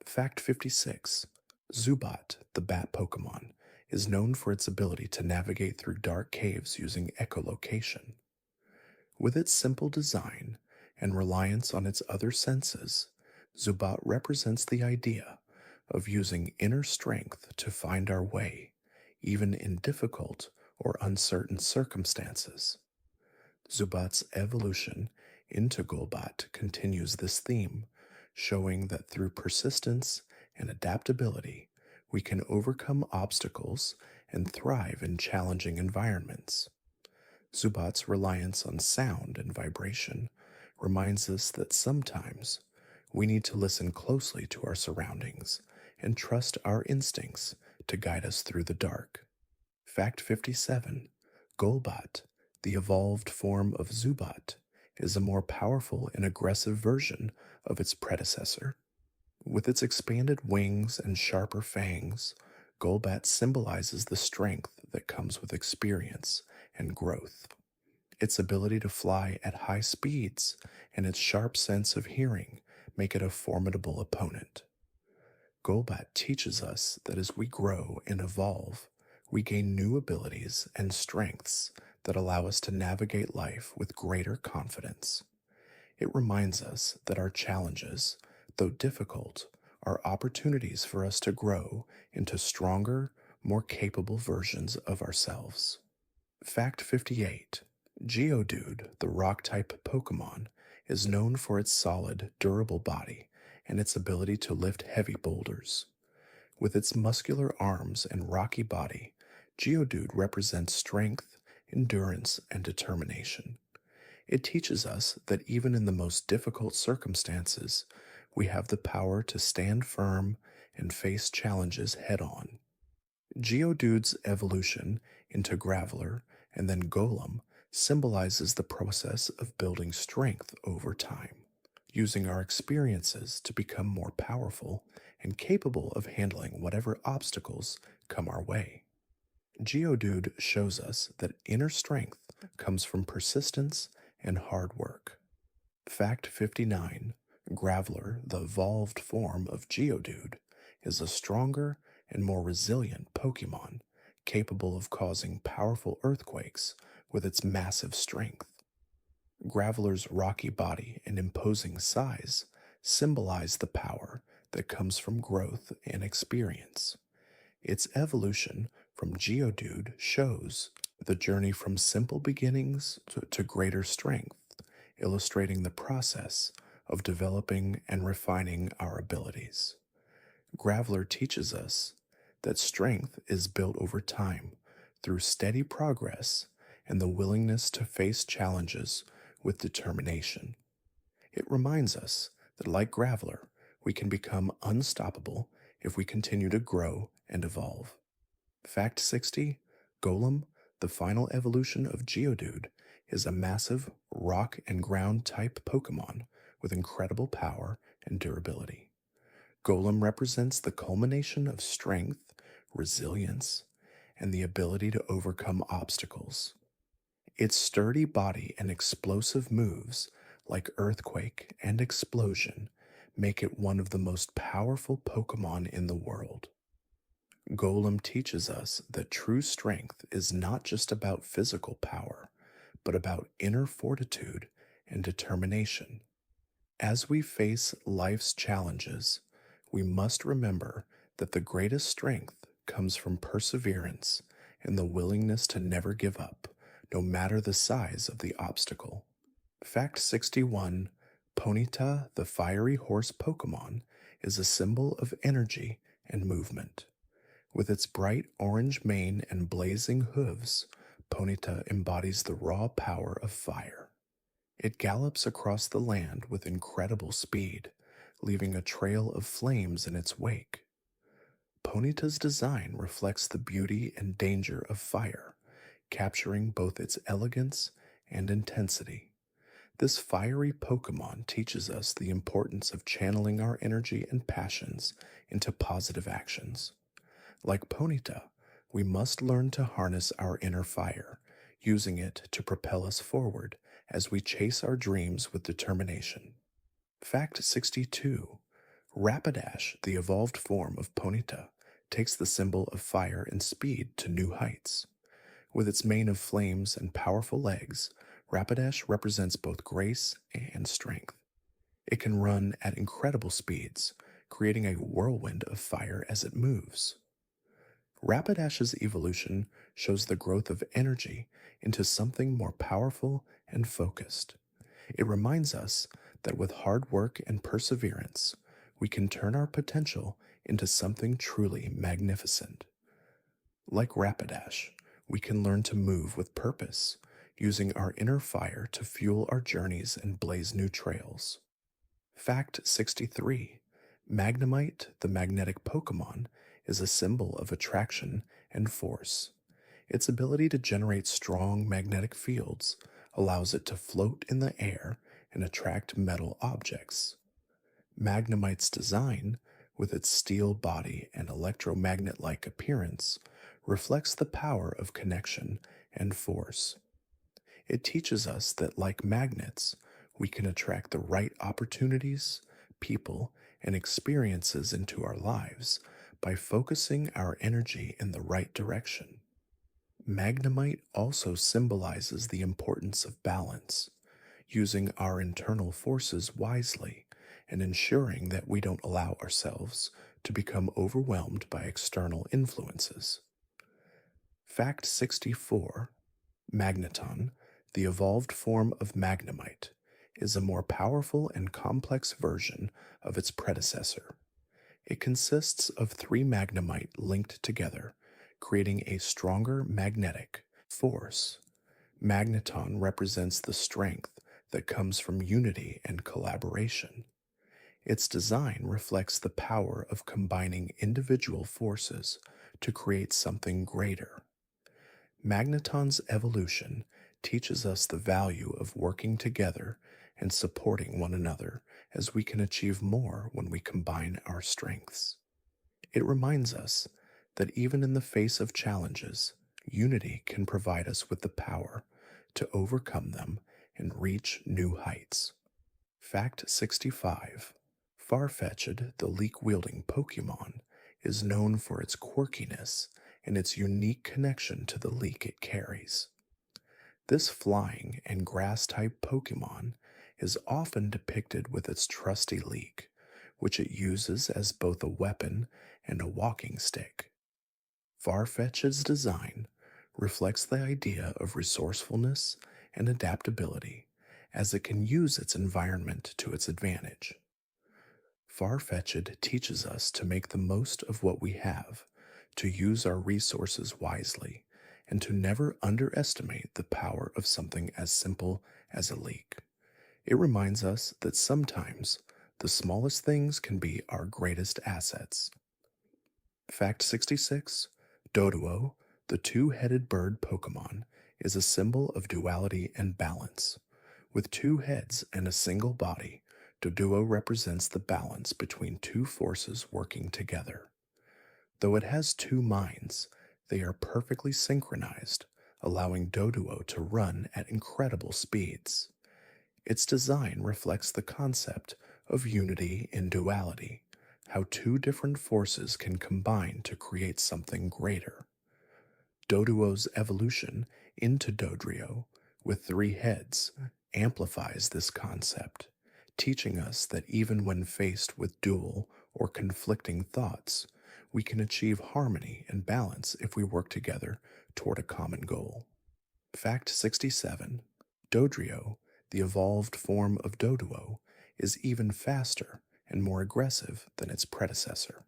Fact 56. Zubat, the bat Pokemon, is known for its ability to navigate through dark caves using echolocation. With its simple design and reliance on its other senses, Zubat represents the idea of using inner strength to find our way, even in difficult or uncertain circumstances. Zubat's evolution into Golbat continues this theme, showing that through persistence and adaptability, we can overcome obstacles and thrive in challenging environments. Zubat's reliance on sound and vibration reminds us that sometimes we need to listen closely to our surroundings and trust our instincts to guide us through the dark. Fact 57. Golbat, the evolved form of Zubat, is a more powerful and aggressive version of its predecessor. With its expanded wings and sharper fangs, Golbat symbolizes the strength that comes with experience and growth. Its ability to fly at high speeds and its sharp sense of hearing make it a formidable opponent. Golbat teaches us that as we grow and evolve, we gain new abilities and strengths that allow us to navigate life with greater confidence. It reminds us that our challenges, though difficult, are opportunities for us to grow into stronger, more capable versions of ourselves. Fact 58. Geodude, the rock-type Pokemon, is known for its solid, durable body and its ability to lift heavy boulders. With its muscular arms and rocky body, Geodude represents strength, endurance, and determination. It teaches us that even in the most difficult circumstances, we have the power to stand firm and face challenges head on. Geodude's evolution into Graveler and then Golem symbolizes the process of building strength over time, using our experiences to become more powerful and capable of handling whatever obstacles come our way. Geodude shows us that inner strength comes from persistence and hard work. Fact 59. Graveler, the evolved form of Geodude, is a stronger and more resilient Pokemon, capable of causing powerful earthquakes with its massive strength. Graveler's rocky body and imposing size symbolize the power that comes from growth and experience. Its evolution from Geodude shows the journey from simple beginnings to greater strength, illustrating the process of developing and refining our abilities. Graveler teaches us that strength is built over time through steady progress and the willingness to face challenges with determination. It reminds us that, like Graveler, we can become unstoppable if we continue to grow and evolve. Fact 60. Golem, the final evolution of Geodude, is a massive rock and ground type Pokemon with incredible power and durability. Golem represents the culmination of strength, resilience, and the ability to overcome obstacles. Its sturdy body and explosive moves, like Earthquake and Explosion, make it one of the most powerful Pokemon in the world. Golem teaches us that true strength is not just about physical power, but about inner fortitude and determination. As we face life's challenges, we must remember that the greatest strength comes from perseverance and the willingness to never give up, no matter the size of the obstacle. Fact 61. Ponyta, the fiery horse Pokemon, is a symbol of energy and movement. With its bright orange mane and blazing hooves, Ponyta embodies the raw power of fire. It gallops across the land with incredible speed, leaving a trail of flames in its wake. Ponyta's design reflects the beauty and danger of fire, capturing both its elegance and intensity. This fiery Pokemon teaches us the importance of channeling our energy and passions into positive actions. Like Ponyta, we must learn to harness our inner fire, using it to propel us forward as we chase our dreams with determination. Fact 62. Rapidash, the evolved form of Ponyta, takes the symbol of fire and speed to new heights. With its mane of flames and powerful legs, Rapidash represents both grace and strength. It can run at incredible speeds, creating a whirlwind of fire as it moves. Rapidash's evolution shows the growth of energy into something more powerful and focused. It reminds us that with hard work and perseverance, we can turn our potential into something truly magnificent. Like Rapidash, we can learn to move with purpose, using our inner fire to fuel our journeys and blaze new trails. Fact 63. Magnemite, the magnetic Pokemon, is a symbol of attraction and force. Its ability to generate strong magnetic fields allows it to float in the air and attract metal objects. Magnemite's design, with its steel body and electromagnet like appearance, reflects the power of connection and force. It teaches us that, like magnets, we can attract the right opportunities, people, and experiences into our lives by focusing our energy in the right direction. Magnemite also symbolizes the importance of balance, using our internal forces wisely and ensuring that we don't allow ourselves to become overwhelmed by external influences. Fact 64. Magneton, the evolved form of Magnemite, is a more powerful and complex version of its predecessor. It consists of three Magnemite linked together, creating a stronger magnetic force. Magneton represents the strength that comes from unity and collaboration. Its design reflects the power of combining individual forces to create something greater. Magneton's evolution teaches us the value of working together and supporting one another, as we can achieve more when we combine our strengths. It reminds us that even in the face of challenges, unity can provide us with the power to overcome them and reach new heights. Fact 65. Farfetch'd, the leek-wielding Pokémon, is known for its quirkiness and its unique connection to the leek it carries. This flying and grass-type Pokémon is often depicted with its trusty leek, which it uses as both a weapon and a walking stick. Farfetch'd's design reflects the idea of resourcefulness and adaptability, as it can use its environment to its advantage. Farfetch'd teaches us to make the most of what we have, to use our resources wisely, and to never underestimate the power of something as simple as a leek. It reminds us that sometimes the smallest things can be our greatest assets. Fact 66. Doduo, the two-headed bird Pokémon, is a symbol of duality and balance. With two heads and a single body, Doduo represents the balance between two forces working together. Though it has two minds, they are perfectly synchronized, allowing Doduo to run at incredible speeds. Its design reflects the concept of unity in duality, how two different forces can combine to create something greater. Doduo's evolution into Dodrio, with three heads, amplifies this concept, teaching us that even when faced with dual or conflicting thoughts, we can achieve harmony and balance if we work together toward a common goal. Fact 67. Dodrio, the evolved form of Doduo, is even faster and more aggressive than its predecessor.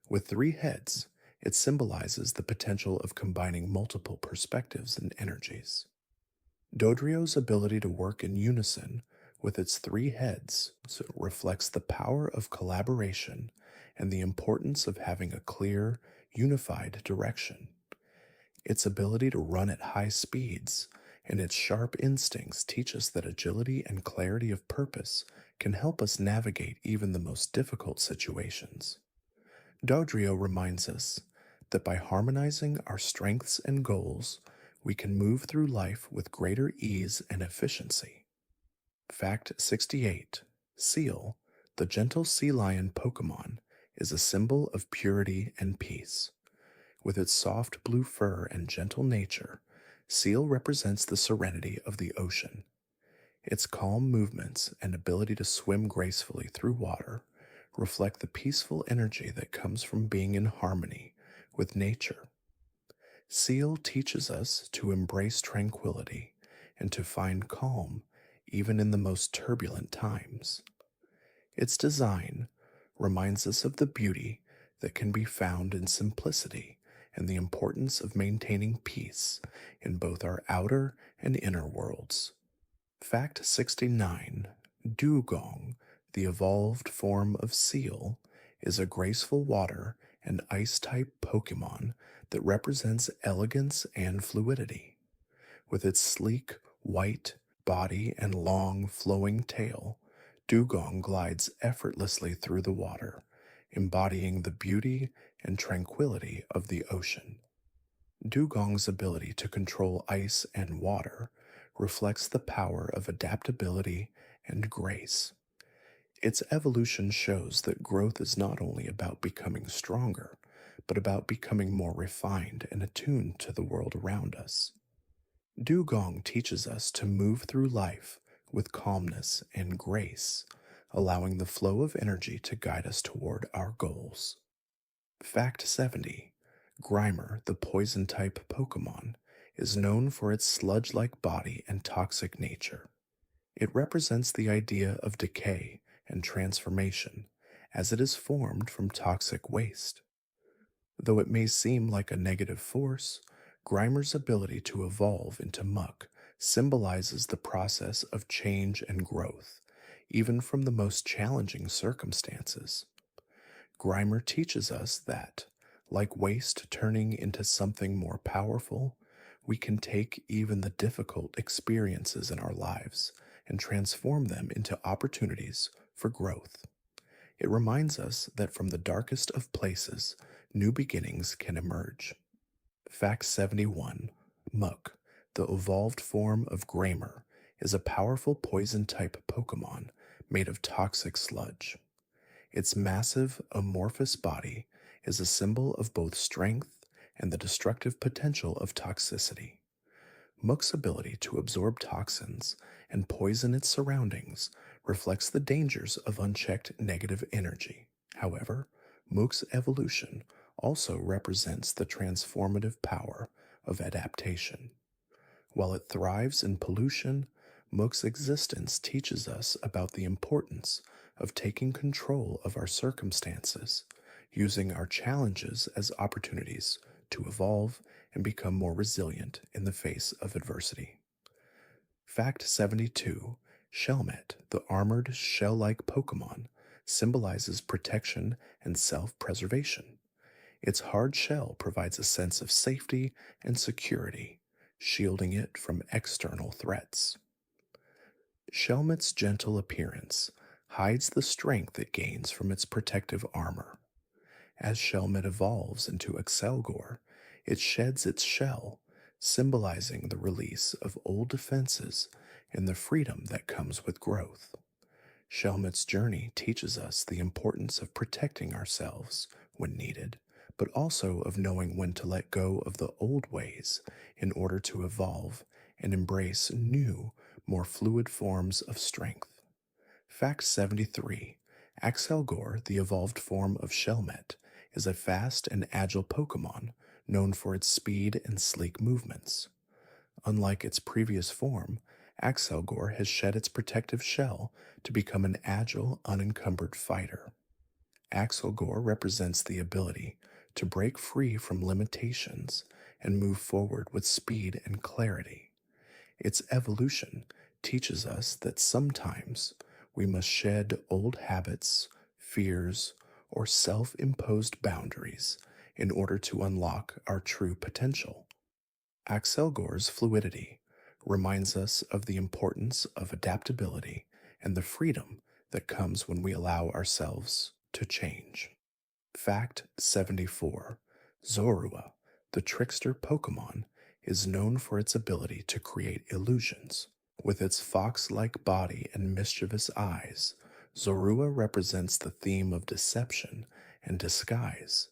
With three heads, it symbolizes the potential of combining multiple perspectives and energies. Dodrio's ability to work in unison with its three heads reflects the power of collaboration and the importance of having a clear, unified direction. Its ability to run at high speeds and its sharp instincts teach us that agility and clarity of purpose can help us navigate even the most difficult situations. Dodrio reminds us that by harmonizing our strengths and goals, we can move through life with greater ease and efficiency. Fact 68. Seal, the gentle sea lion Pokemon, is a symbol of purity and peace. With its soft blue fur and gentle nature, Seal represents the serenity of the ocean. Its calm movements and ability to swim gracefully through water reflect the peaceful energy that comes from being in harmony with nature. Seal teaches us to embrace tranquility and to find calm even in the most turbulent times. Its design reminds us of the beauty that can be found in simplicity and the importance of maintaining peace in both our outer and inner worlds. Fact 69. Dugong, the evolved form of seal, is a graceful water and ice type Pokemon that represents elegance and fluidity. With its sleek, white body and long, flowing tail, Dugong glides effortlessly through the water, embodying the beauty and tranquility of the ocean. Dugong's ability to control ice and water reflects the power of adaptability and grace. Its evolution shows that growth is not only about becoming stronger, but about becoming more refined and attuned to the world around us. Dugong teaches us to move through life with calmness and grace, allowing the flow of energy to guide us toward our goals. Fact 70. Grimer, the poison type Pokemon, is known for its sludge like body and toxic nature. It represents the idea of decay and transformation, as it is formed from toxic waste. Though it may seem like a negative force, Grimer's ability to evolve into muck symbolizes the process of change and growth, even from the most challenging circumstances. Grimer teaches us that, like waste turning into something more powerful, we can take even the difficult experiences in our lives and transform them into opportunities for growth. It reminds us that from the darkest of places, new beginnings can emerge. Fact 71. Muck, the evolved form of Grimer, is a powerful poison type Pokemon made of toxic sludge. Its massive, amorphous body is a symbol of both strength and the destructive potential of toxicity. Muck's ability to absorb toxins and poison its surroundings reflects the dangers of unchecked negative energy. However, Mook's evolution also represents the transformative power of adaptation. While it thrives in pollution, Mook's existence teaches us about the importance of taking control of our circumstances, using our challenges as opportunities to evolve and become more resilient in the face of adversity. Fact 72. Shelmet, the armored shell-like Pokemon, symbolizes protection and self-preservation. Its hard shell provides a sense of safety and security, shielding it from external threats. Shelmet's gentle appearance hides the strength it gains from its protective armor. As Shelmet evolves into Excelgor, it sheds its shell, symbolizing the release of old defenses and the freedom that comes with growth. Shelmet's journey teaches us the importance of protecting ourselves when needed, but also of knowing when to let go of the old ways in order to evolve and embrace new, more fluid forms of strength. Fact 73. Axelgor, the evolved form of Shelmet, is a fast and agile Pokemon known for its speed and sleek movements. Unlike its previous form, Axelgor has shed its protective shell to become an agile, unencumbered fighter. Axelgor represents the ability to break free from limitations and move forward with speed and clarity. Its evolution teaches us that sometimes we must shed old habits, fears, or self-imposed boundaries in order to unlock our true potential. Axelgor's fluidity reminds us of the importance of adaptability and the freedom that comes when we allow ourselves to change. Fact 74. Zorua, the trickster Pokemon, is known for its ability to create illusions. With its fox like body and mischievous eyes, Zorua represents the theme of deception and disguise.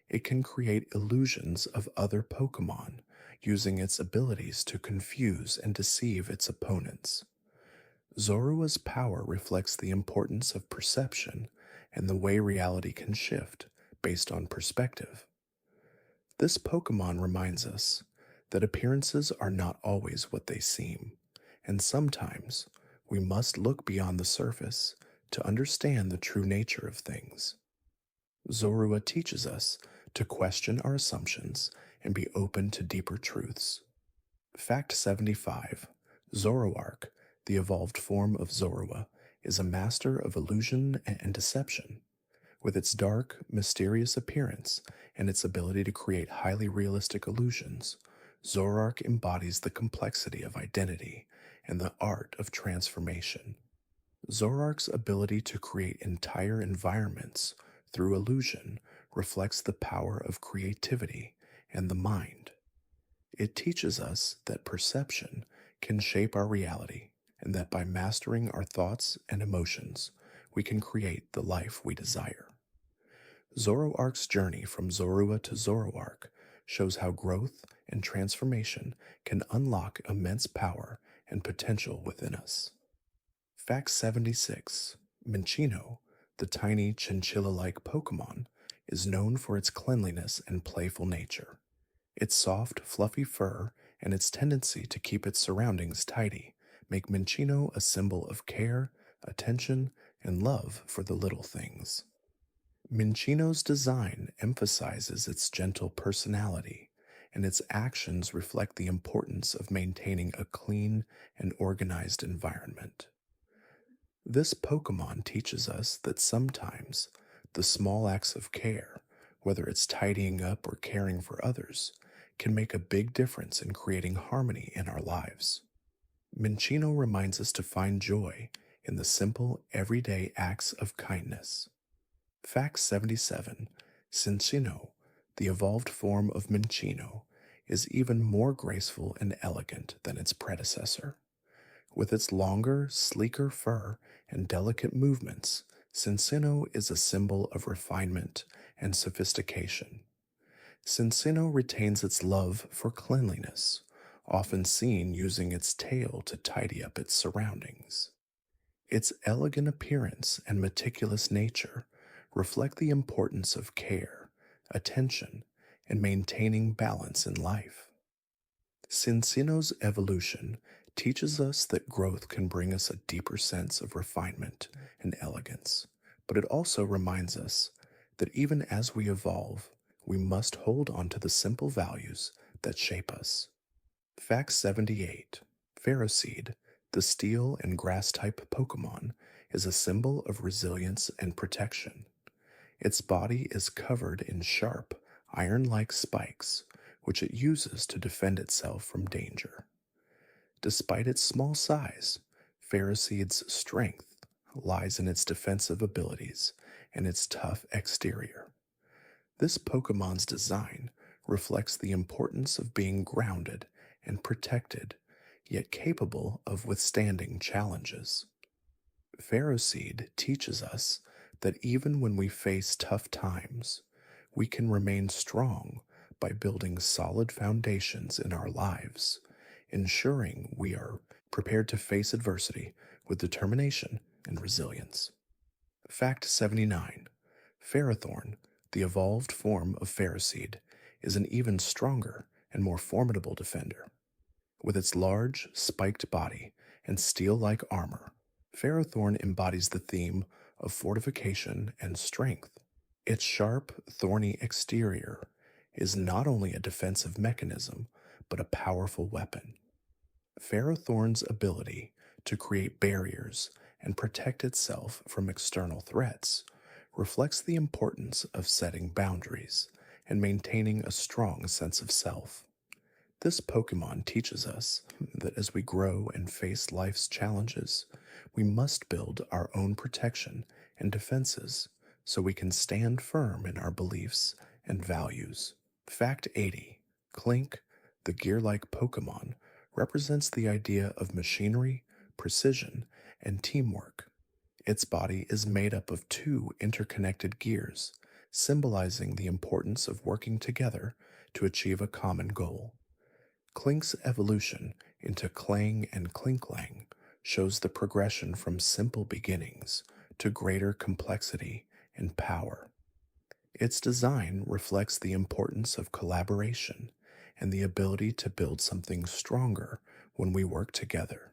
It can create illusions of other Pokemon, using its abilities to confuse and deceive its opponents. Zorua's power reflects the importance of perception and the way reality can shift based on perspective. This Pokemon reminds us that appearances are not always what they seem, and sometimes we must look beyond the surface to understand the true nature of things. Zorua teaches us to question our assumptions and be open to deeper truths. Fact 75: Zoroark, the evolved form of Zorua, is a master of illusion and deception. With its dark, mysterious appearance and its ability to create highly realistic illusions, Zoroark embodies the complexity of identity and the art of transformation. Zoroark's ability to create entire environments through illusion reflects the power of creativity and the mind. It teaches us that perception can shape our reality and that by mastering our thoughts and emotions, we can create the life we desire. Zoroark's journey from Zorua to Zoroark shows how growth and transformation can unlock immense power and potential within us. Fact 76: Minccino, the tiny chinchilla-like Pokemon, is known for its cleanliness and playful nature. Its soft, fluffy fur and its tendency to keep its surroundings tidy make Minccino a symbol of care, attention, and love for the little things. Minccino's design emphasizes its gentle personality, and its actions reflect the importance of maintaining a clean and organized environment. This Pokemon teaches us that sometimes the small acts of care, whether it's tidying up or caring for others, can make a big difference in creating harmony in our lives. Minccino reminds us to find joy in the simple, everyday acts of kindness. Fact 77: Cinccino, the evolved form of Minccino, is even more graceful and elegant than its predecessor. With its longer, sleeker fur and delicate movements, Cinccino is a symbol of refinement and sophistication. Cinccino retains its love for cleanliness, often seen using its tail to tidy up its surroundings. Its elegant appearance and meticulous nature reflect the importance of care, attention, and maintaining balance in life. Cinccino's evolution teaches us that growth can bring us a deeper sense of refinement and elegance, but it also reminds us that even as we evolve, we must hold on to the simple values that shape us. Fact 78: Ferroseed, the steel and grass type Pokemon, is a symbol of resilience and protection. Its body is covered in sharp, iron like spikes, which it uses to defend itself from danger. Despite its small size, Ferroseed's strength lies in its defensive abilities and its tough exterior. This Pokemon's design reflects the importance of being grounded and protected, yet capable of withstanding challenges. Ferroseed teaches us that even when we face tough times, we can remain strong by building solid foundations in our lives, ensuring we are prepared to face adversity with determination and resilience. Fact 79: Ferrothorn, the evolved form of Ferroseed, is an even stronger and more formidable defender. With its large, spiked body and steel-like armor, Ferrothorn embodies the theme of fortification and strength. Its sharp, thorny exterior is not only a defensive mechanism, but a powerful weapon. Ferrothorn's ability to create barriers and protect itself from external threats reflects the importance of setting boundaries and maintaining a strong sense of self. This Pokemon teaches us that as we grow and face life's challenges, we must build our own protection and defenses so we can stand firm in our beliefs and values. Fact 80: Clink, The gear-like Pokémon represents the idea of machinery, precision, and teamwork. Its body is made up of two interconnected gears, symbolizing the importance of working together to achieve a common goal. Klink's evolution into Clang and Klinklang shows the progression from simple beginnings to greater complexity and power. Its design reflects the importance of collaboration and the ability to build something stronger when we work together.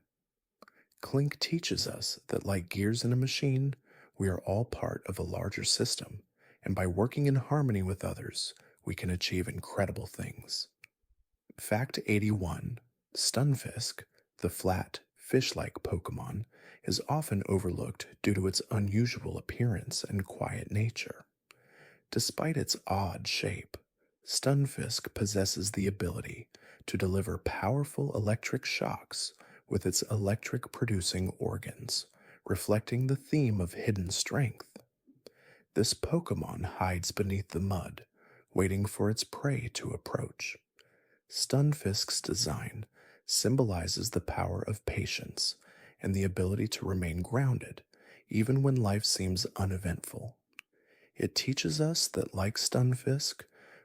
Clink teaches us that, like gears in a machine, we are all part of a larger system, and by working in harmony with others, we can achieve incredible things. Fact 81: Stunfisk, the flat, fish like Pokemon, is often overlooked due to its unusual appearance and quiet nature. Despite its odd shape, Stunfisk possesses the ability to deliver powerful electric shocks with its electric producing organs, reflecting the theme of hidden strength. This Pokemon hides beneath the mud, waiting for its prey to approach. Stunfisk's design symbolizes the power of patience and the ability to remain grounded even when life seems uneventful. It teaches us that, like Stunfisk,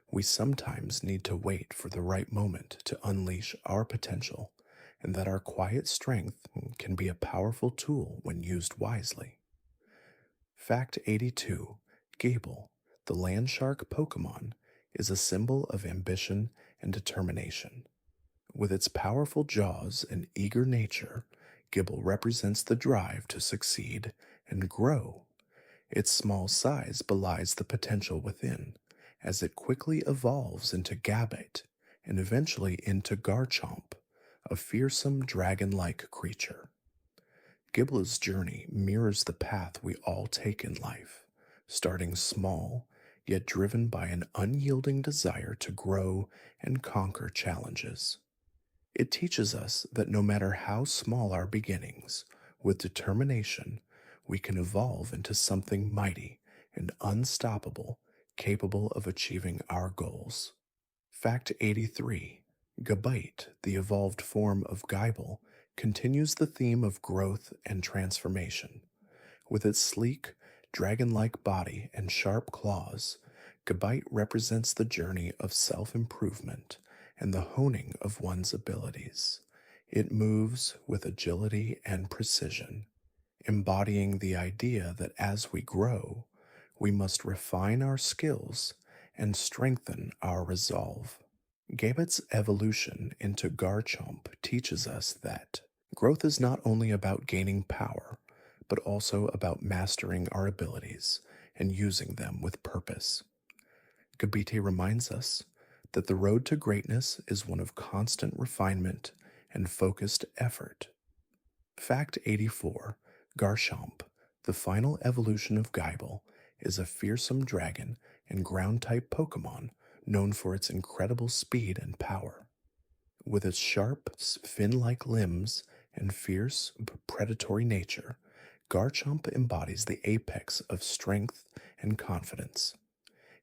we sometimes need to wait for the right moment to unleash our potential, and that our quiet strength can be a powerful tool when used wisely. Fact 82: Gable, the landshark Pokemon, is a symbol of ambition and determination. With its powerful jaws and eager nature, Gibble represents the drive to succeed and grow. Its small size belies the potential within, as it quickly evolves into Gabite and eventually into Garchomp, a fearsome dragon-like creature. Gibble's journey mirrors the path we all take in life, starting small, yet driven by an unyielding desire to grow and conquer challenges. It teaches us that no matter how small our beginnings, with determination, we can evolve into something mighty and unstoppable, capable of achieving our goals. Fact 83: Gabite, the evolved form of Geibel, continues the theme of growth and transformation. With its sleek, dragon-like body and sharp claws, Gabite represents the journey of self-improvement and the honing of one's abilities. It moves with agility and precision, embodying the idea that as we grow, we must refine our skills and strengthen our resolve. Gabite's evolution into Garchomp teaches us that growth is not only about gaining power, but also about mastering our abilities and using them with purpose. Gabite reminds us that the road to greatness is one of constant refinement and focused effort. Fact 84: Garchomp, the final evolution of Geibel, is a fearsome dragon and ground-type Pokemon known for its incredible speed and power. With its sharp, fin-like limbs and fierce, predatory nature, Garchomp embodies the apex of strength and confidence.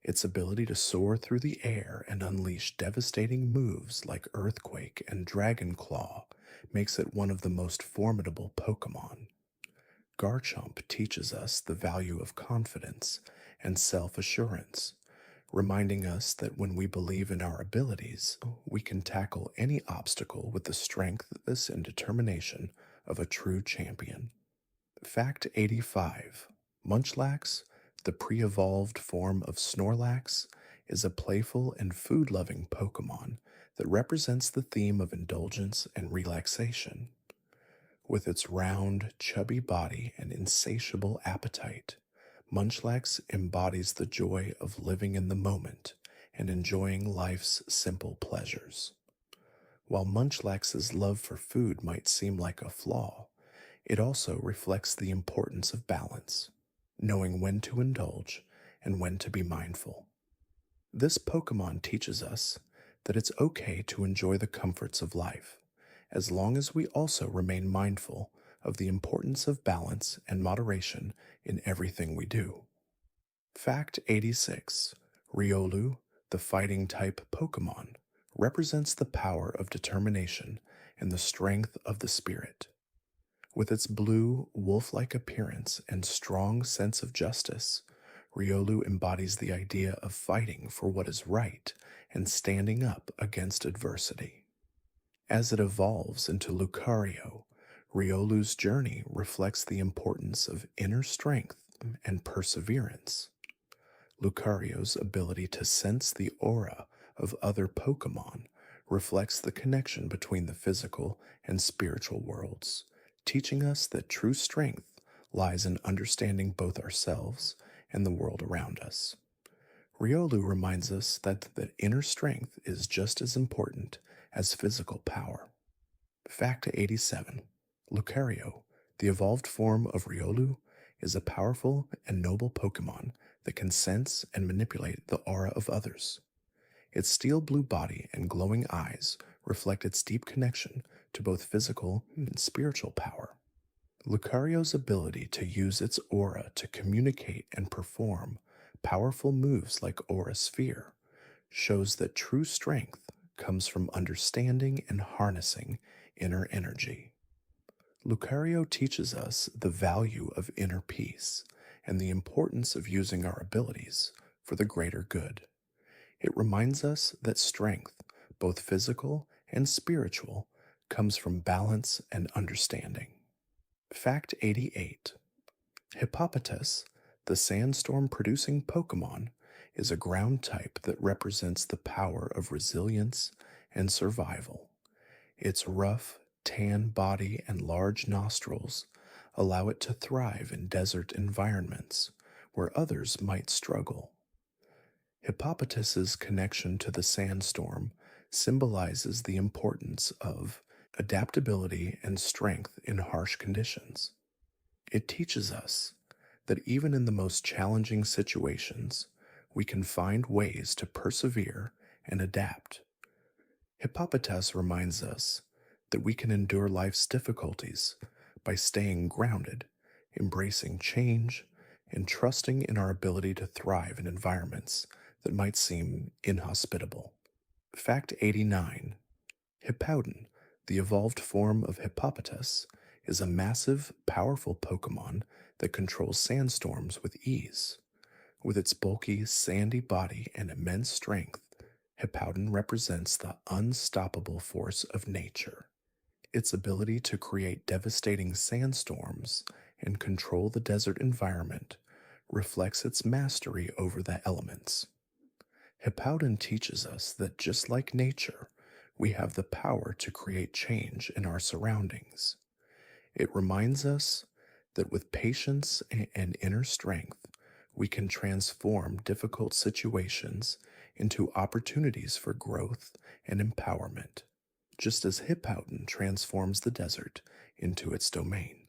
Its ability to soar through the air and unleash devastating moves like Earthquake and Dragon Claw makes it one of the most formidable Pokemon. Garchomp teaches us the value of confidence and self-assurance, reminding us that when we believe in our abilities, we can tackle any obstacle with the strength and determination of a true champion. Fact 85: Munchlax, the pre-evolved form of Snorlax, is a playful and food-loving Pokemon that represents the theme of indulgence and relaxation. With its round, chubby body and insatiable appetite, Munchlax embodies the joy of living in the moment and enjoying life's simple pleasures. While Munchlax's love for food might seem like a flaw, it also reflects the importance of balance, knowing when to indulge and when to be mindful. This Pokemon teaches us that it's okay to enjoy the comforts of life, as long as we also remain mindful of the importance of balance and moderation in everything we do. Fact 86: Riolu, the fighting type Pokemon, represents the power of determination and the strength of the spirit. With its blue, wolf like appearance and strong sense of justice, Riolu embodies the idea of fighting for what is right and standing up against adversity. As it evolves into Lucario, Riolu's journey reflects the importance of inner strength and perseverance. Lucario's ability to sense the aura of other Pokemon reflects the connection between the physical and spiritual worlds, teaching us that true strength lies in understanding both ourselves and the world around us. Riolu reminds us that inner strength is just as important as physical power. Fact 87. Lucario, the evolved form of Riolu, is a powerful and noble Pokemon that can sense and manipulate the aura of others. Its steel blue body and glowing eyes reflect its deep connection to both physical and spiritual power. Lucario's ability to use its aura to communicate and perform powerful moves like Aura Sphere shows that true strength comes from understanding and harnessing inner energy. Lucario teaches us the value of inner peace and the importance of using our abilities for the greater good. It reminds us that strength, both physical and spiritual, comes from balance and understanding. Fact 88. Hippopotas, the sandstorm-producing Pokemon, is a ground type that represents the power of resilience and survival. Its rough, tan body and large nostrils allow it to thrive in desert environments where others might struggle. Hippopotas's connection to the sandstorm symbolizes the importance of adaptability and strength in harsh conditions. It teaches us that even in the most challenging situations, we can find ways to persevere and adapt. Hippopotas reminds us that we can endure life's difficulties by staying grounded, embracing change, and trusting in our ability to thrive in environments that might seem inhospitable. Fact 89. Hippowdon, the evolved form of Hippopotas, is a massive, powerful Pokemon that controls sandstorms with ease. With its bulky, sandy body and immense strength, Hippowdon represents the unstoppable force of nature. Its ability to create devastating sandstorms and control the desert environment reflects its mastery over the elements. Hippowdon teaches us that just like nature, we have the power to create change in our surroundings. It reminds us that with patience and inner strength, we can transform difficult situations into opportunities for growth and empowerment, just as Hippowdon transforms the desert into its domain.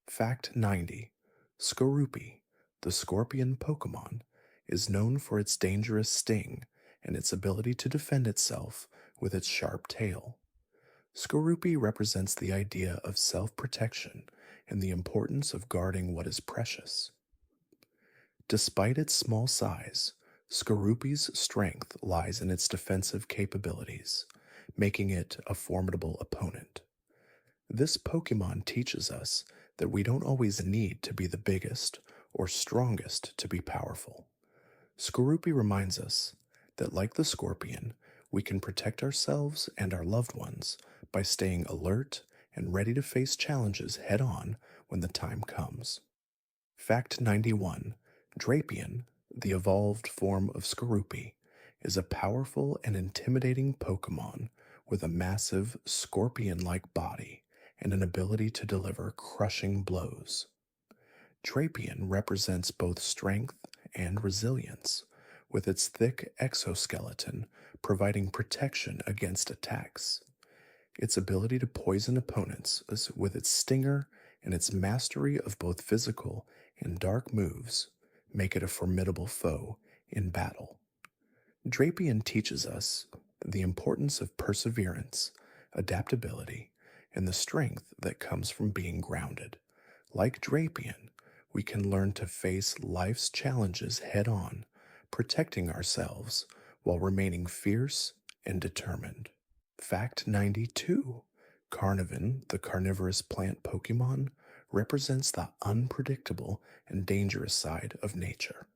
Fact 90. Skorupi, the scorpion Pokemon, is known for its dangerous sting and its ability to defend itself with its sharp tail. Skorupi represents the idea of self-protection and the importance of guarding what is precious. Despite its small size, Skorupi's strength lies in its defensive capabilities, making it a formidable opponent. This Pokemon teaches us that we don't always need to be the biggest or strongest to be powerful. Skorupi reminds us that, like the scorpion, we can protect ourselves and our loved ones by staying alert and ready to face challenges head-on when the time comes. Fact 91. Drapion, the evolved form of Skorupi, is a powerful and intimidating Pokemon with a massive scorpion-like body and an ability to deliver crushing blows. Drapion represents both strength and resilience, with its thick exoskeleton providing protection against attacks. Its ability to poison opponents with its stinger and its mastery of both physical and dark moves make it a formidable foe in battle. Drapion teaches us the importance of perseverance, adaptability, and the strength that comes from being grounded. Like Drapion, we can learn to face life's challenges head-on, protecting ourselves while remaining fierce and determined. Fact 92. Carnivin, the carnivorous plant Pokemon, represents the unpredictable and dangerous side of nature.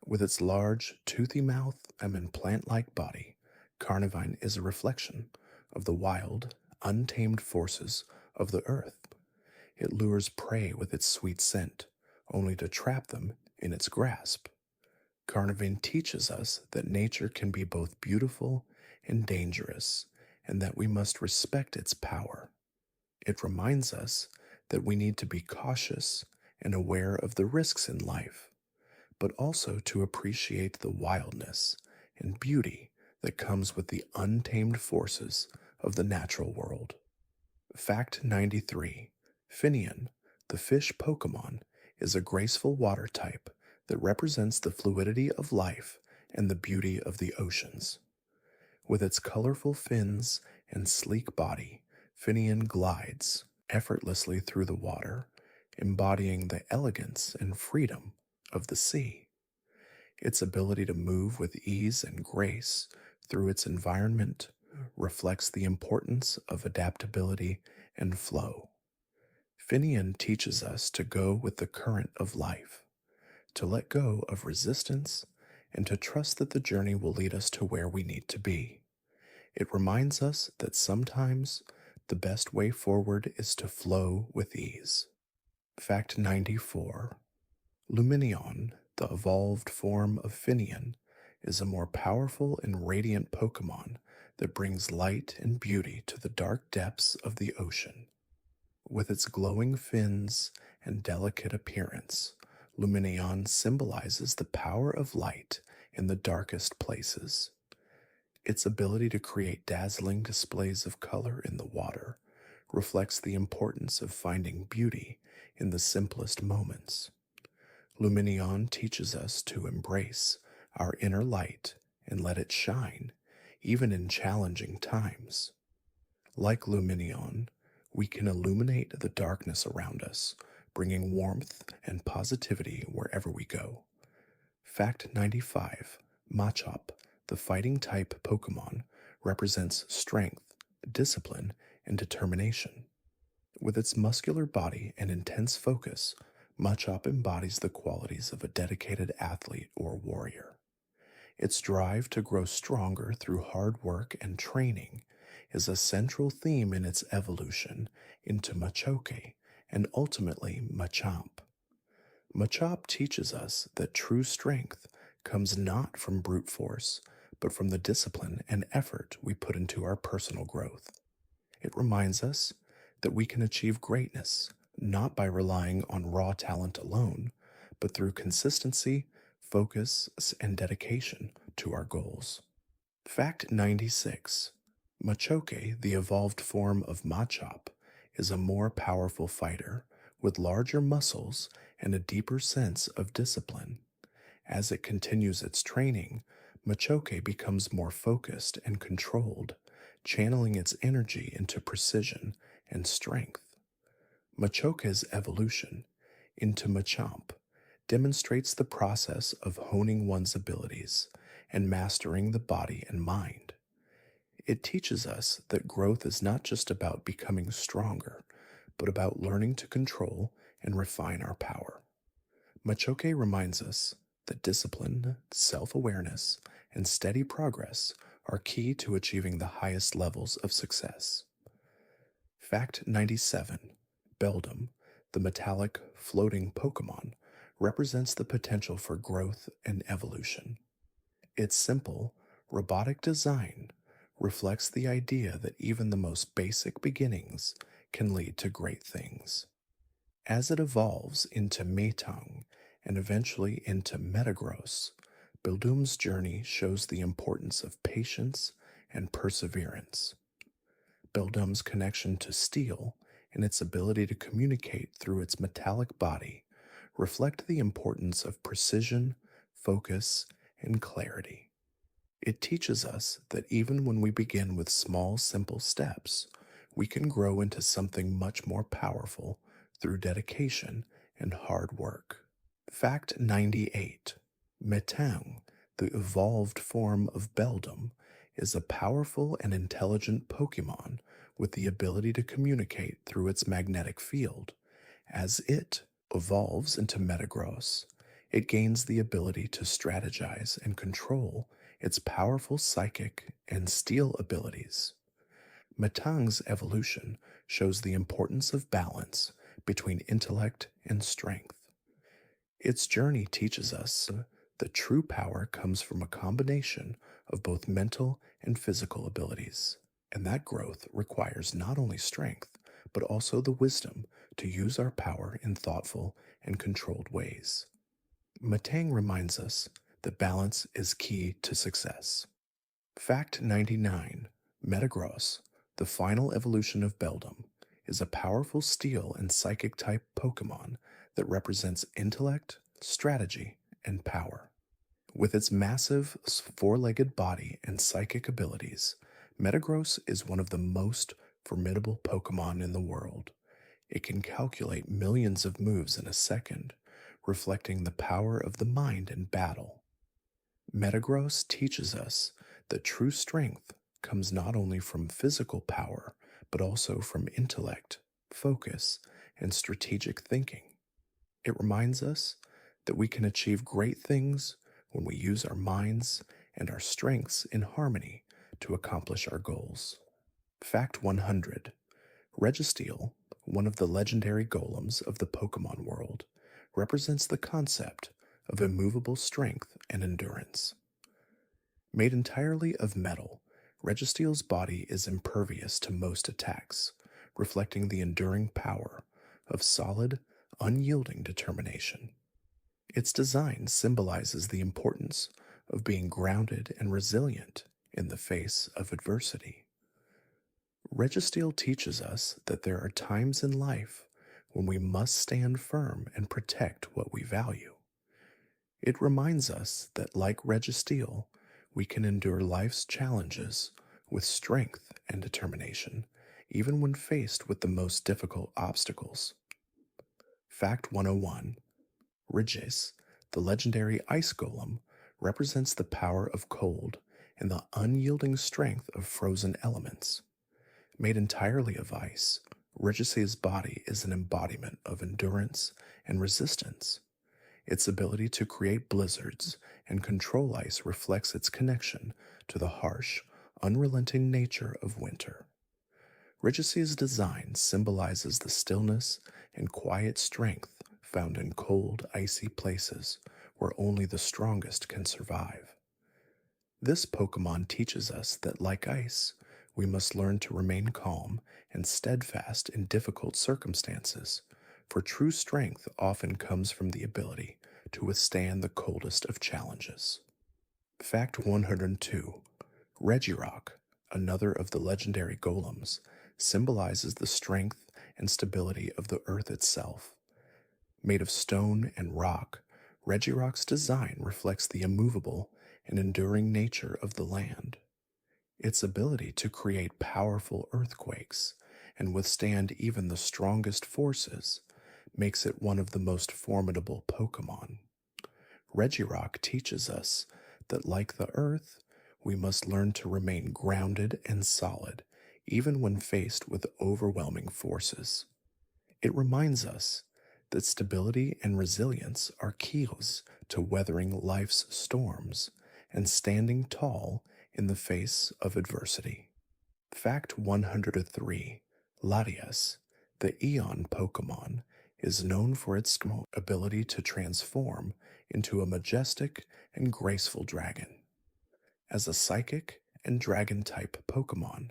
With its large, toothy mouth and plant-like body, Carnivine is a reflection of the wild, untamed forces of the earth. It lures prey with its sweet scent, only to trap them in its grasp. Carnivine teaches us that nature can be both beautiful and dangerous, and that we must respect its power. It reminds us that we need to be cautious and aware of the risks in life, but also to appreciate the wildness and beauty that comes with the untamed forces of the natural world. Fact 93. Finian, the fish Pokemon, is a graceful water type that represents the fluidity of life and the beauty of the oceans. With its colorful fins and sleek body, Finian glides effortlessly through the water, embodying the elegance and freedom of the sea. Its ability to move with ease and grace through its environment reflects the importance of adaptability and flow. Finian teaches us to go with the current of life, to let go of resistance, and to trust that the journey will lead us to where we need to be. It reminds us that sometimes the best way forward is to flow with ease. Fact 94. Lumineon, the evolved form of Finian, is a more powerful and radiant Pokemon that brings light and beauty to the dark depths of the ocean. With its glowing fins and delicate appearance, Lumineon symbolizes the power of light in the darkest places. Its ability to create dazzling displays of color in the water reflects the importance of finding beauty in the simplest moments. Lumineon teaches us to embrace our inner light and let it shine, even in challenging times. Like Lumineon, we can illuminate the darkness around us, bringing warmth and positivity wherever we go. Fact 95. Machop, the fighting type Pokemon, represents strength, discipline, and determination. With its muscular body and intense focus, Machop embodies the qualities of a dedicated athlete or warrior. Its drive to grow stronger through hard work and training is a central theme in its evolution into Machoke and ultimately Machamp. Machop teaches us that true strength comes not from brute force, but from the discipline and effort we put into our personal growth. It reminds us that we can achieve greatness not by relying on raw talent alone, but through consistency, focus, and dedication to our goals. Fact 96. Machoke, the evolved form of Machop, is a more powerful fighter with larger muscles and a deeper sense of discipline. As it continues its training, Machoke becomes more focused and controlled, channeling its energy into precision and strength. Machoke's evolution into Machamp demonstrates the process of honing one's abilities and mastering the body and mind. It teaches us that growth is not just about becoming stronger, but about learning to control and refine our power. Machoke reminds us that discipline, self-awareness, and steady progress are key to achieving the highest levels of success. Fact 97. Beldum, the metallic, floating Pokemon, represents the potential for growth and evolution. Its simple, robotic design reflects the idea that even the most basic beginnings can lead to great things. As it evolves into Metang and eventually into Metagross, Beldum's journey shows the importance of patience and perseverance. Beldum's connection to steel and its ability to communicate through its metallic body reflect the importance of precision, focus, and clarity. It teaches us that even when we begin with small, simple steps, we can grow into something much more powerful through dedication and hard work. Fact 98. Metang, the evolved form of Beldum, is a powerful and intelligent Pokemon with the ability to communicate through its magnetic field. As it evolves into Metagross, it gains the ability to strategize and control its powerful psychic and steel abilities. Matang's evolution shows the importance of balance between intellect and strength. Its journey teaches us that true power comes from a combination of both mental and physical abilities, and that growth requires not only strength, but also the wisdom to use our power in thoughtful and controlled ways. Matang reminds us that balance is key to success. Fact 99: Metagross, the final evolution of Beldum, is a powerful steel and psychic type Pokemon that represents intellect, strategy, and power. With its massive four-legged body and psychic abilities, Metagross is one of the most formidable Pokemon in the world. It can calculate millions of moves in a second, reflecting the power of the mind in battle. Metagross teaches us that true strength comes not only from physical power, but also from intellect, focus, and strategic thinking. It reminds us that we can achieve great things when we use our minds and our strengths in harmony to accomplish our goals. Fact 100: Registeel, one of the legendary golems of the Pokemon world, represents the concept of immovable strength and endurance. Made entirely of metal, Registeel's body is impervious to most attacks, reflecting the enduring power of solid, unyielding determination. Its design symbolizes the importance of being grounded and resilient in the face of adversity. Registeel teaches us that there are times in life when we must stand firm and protect what we value. It reminds us that, like Registeel, we can endure life's challenges with strength and determination, even when faced with the most difficult obstacles. Fact 101: Regis, the legendary ice golem, represents the power of cold and the unyielding strength of frozen elements. Made entirely of ice, Regis's body is an embodiment of endurance and resistance. Its ability to create blizzards and control ice reflects its connection to the harsh, unrelenting nature of winter. Regis's design symbolizes the stillness and quiet strength found in cold, icy places where only the strongest can survive. This Pokemon teaches us that, like ice, we must learn to remain calm and steadfast in difficult circumstances, for true strength often comes from the ability to withstand the coldest of challenges. Fact 102: Regirock, another of the legendary golems, symbolizes the strength and stability of the earth itself. Made of stone and rock, Regirock's design reflects the immovable and enduring nature of the land. Its ability to create powerful earthquakes and withstand even the strongest forces makes it one of the most formidable Pokemon. Regirock teaches us that, like the Earth, we must learn to remain grounded and solid, even when faced with overwhelming forces. It reminds us that stability and resilience are keys to weathering life's storms and standing tall in the face of adversity. Fact 103: Latias, the Eon Pokemon, is known for its ability to transform into a majestic and graceful dragon. As a psychic and dragon-type Pokemon,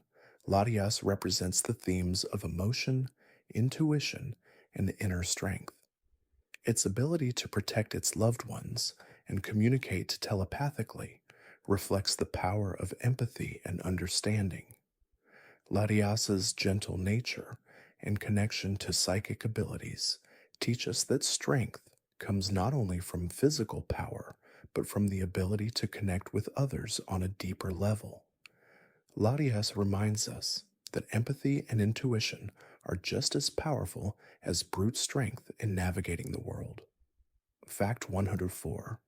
Latias represents the themes of emotion, intuition, and inner strength. Its ability to protect its loved ones and communicate telepathically reflects the power of empathy and understanding. Latias's gentle nature and connection to psychic abilities teach us that strength comes not only from physical power, but from the ability to connect with others on a deeper level. Latias reminds us that empathy and intuition are just as powerful as brute strength in navigating the world. Fact 104: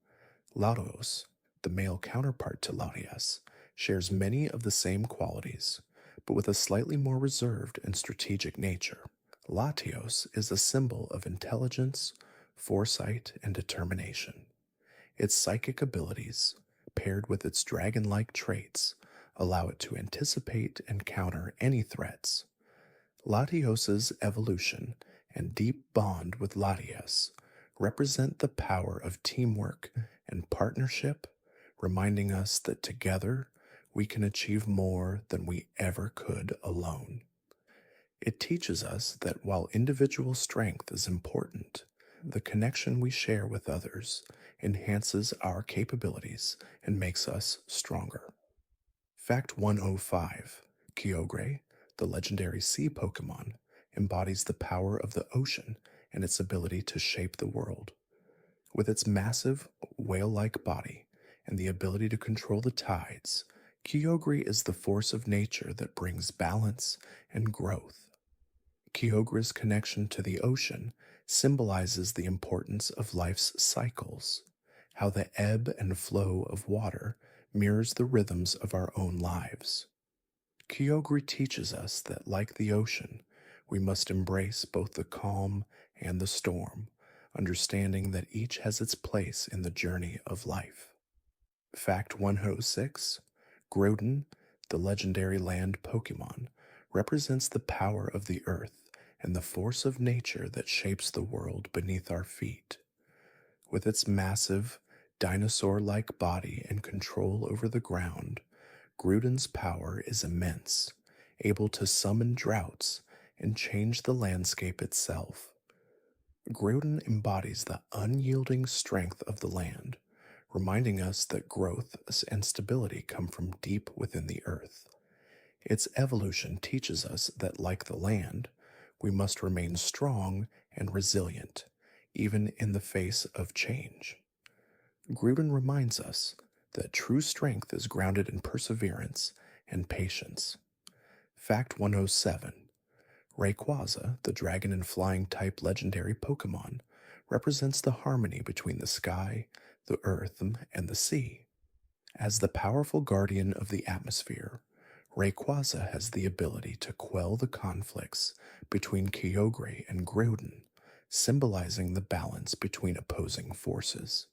Latios, the male counterpart to Latias, shares many of the same qualities, but with a slightly more reserved and strategic nature. Latios is a symbol of intelligence, foresight, and determination. Its psychic abilities, paired with its dragon like traits, allow it to anticipate and counter any threats. Latios's evolution and deep bond with Latias represent the power of teamwork and partnership, reminding us that together we can achieve more than we ever could alone. It teaches us that while individual strength is important, the connection we share with others enhances our capabilities and makes us stronger. Fact 105: Kyogre, the legendary sea Pokemon, embodies the power of the ocean and its ability to shape the world. With its massive, whale like body and the ability to control the tides, Kyogre is the force of nature that brings balance and growth. Kyogre's connection to the ocean symbolizes the importance of life's cycles, how the ebb and flow of water mirrors the rhythms of our own lives. Kyogre teaches us that, like the ocean, we must embrace both the calm and the storm, understanding that each has its place in the journey of life. Fact 106: Groudon, the legendary land Pokemon, represents the power of the earth and the force of nature that shapes the world beneath our feet. With its massive, dinosaur like body and control over the ground, Groudon's power is immense, able to summon droughts and change the landscape itself. Groudon embodies the unyielding strength of the land, reminding us that growth and stability come from deep within the earth. Its evolution teaches us that, like the land, we must remain strong and resilient, even in the face of change. Groudon reminds us that true strength is grounded in perseverance and patience. Fact 107: Rayquaza, the dragon and flying type legendary Pokemon, represents the harmony between the sky, the earth, and the sea. As the powerful guardian of the atmosphere, Rayquaza has the ability to quell the conflicts between Kyogre and Groudon, symbolizing the balance between opposing forces.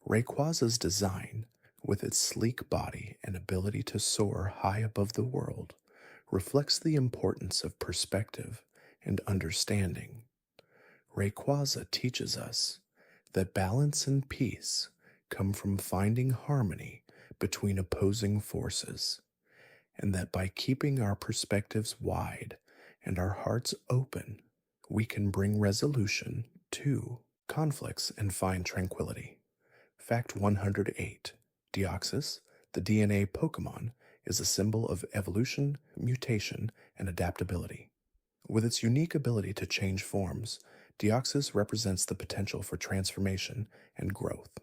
Rayquaza's design, with its sleek body and ability to soar high above the world, reflects the importance of perspective and understanding. Rayquaza teaches us that balance and peace come from finding harmony between opposing forces, and that by keeping our perspectives wide and our hearts open, we can bring resolution to conflicts and find tranquility. Fact 108: Deoxys, the DNA Pokemon, is a symbol of evolution, mutation, and adaptability. With its unique ability to change forms, Deoxys represents the potential for transformation and growth.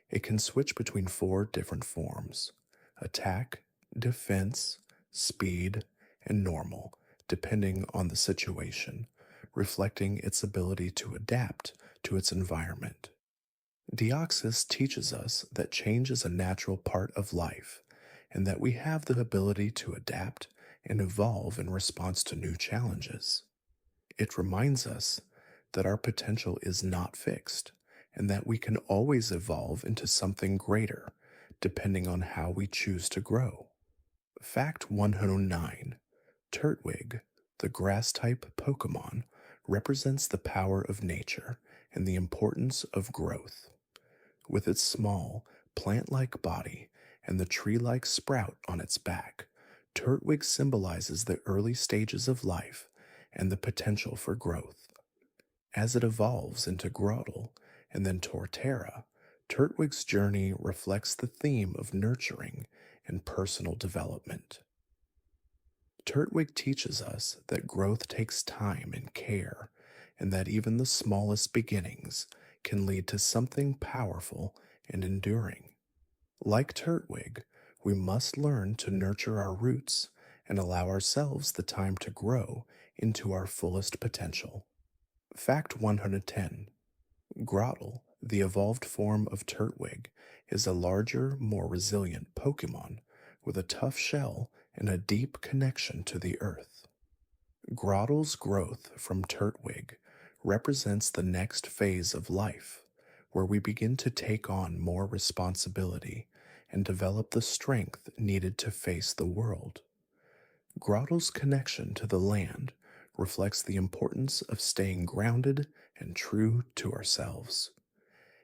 It can switch between 4 different forms: attack, defense, speed, and normal, depending on the situation, reflecting its ability to adapt to its environment. Deoxys teaches us that change is a natural part of life, and that we have the ability to adapt and evolve in response to new challenges. It reminds us that our potential is not fixed, and that we can always evolve into something greater, depending on how we choose to grow. Fact 109: Turtwig, the grass-type Pokemon, represents the power of nature and the importance of growth. With its small, plant-like body and the tree-like sprout on its back, Turtwig symbolizes the early stages of life and the potential for growth. As it evolves into Grotle and then Torterra, Turtwig's journey reflects the theme of nurturing and personal development. Turtwig teaches us that growth takes time and care, and that even the smallest beginnings can lead to something powerful and enduring. Like Turtwig, we must learn to nurture our roots and allow ourselves the time to grow into our fullest potential. Fact 110: Grotle, the evolved form of Turtwig, is a larger, more resilient Pokemon with a tough shell and a deep connection to the earth. Grottle's growth from Turtwig represents the next phase of life, where we begin to take on more responsibility and develop the strength needed to face the world. Grottle's connection to the land reflects the importance of staying grounded and true to ourselves.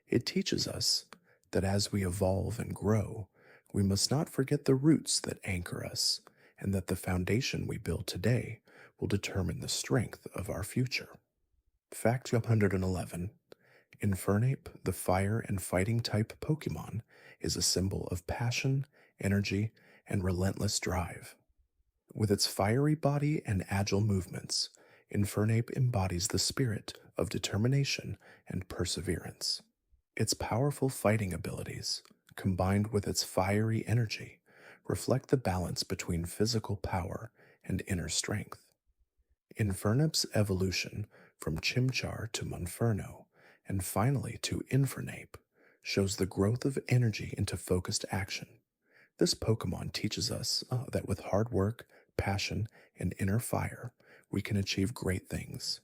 It teaches us that as we evolve and grow, we must not forget the roots that anchor us, and that the foundation we build today will determine the strength of our future. Fact 111. Infernape, the fire and fighting type Pokemon, is a symbol of passion, energy, and relentless drive. With its fiery body and agile movements, Infernape embodies the spirit of determination and perseverance. Its powerful fighting abilities, combined with its fiery energy, reflect the balance between physical power and inner strength. Infernape's evolution from Chimchar to Monferno, and finally to Infernape, shows the growth of energy into focused action. This Pokemon teaches us that with hard work, passion, and inner fire, we can achieve great things.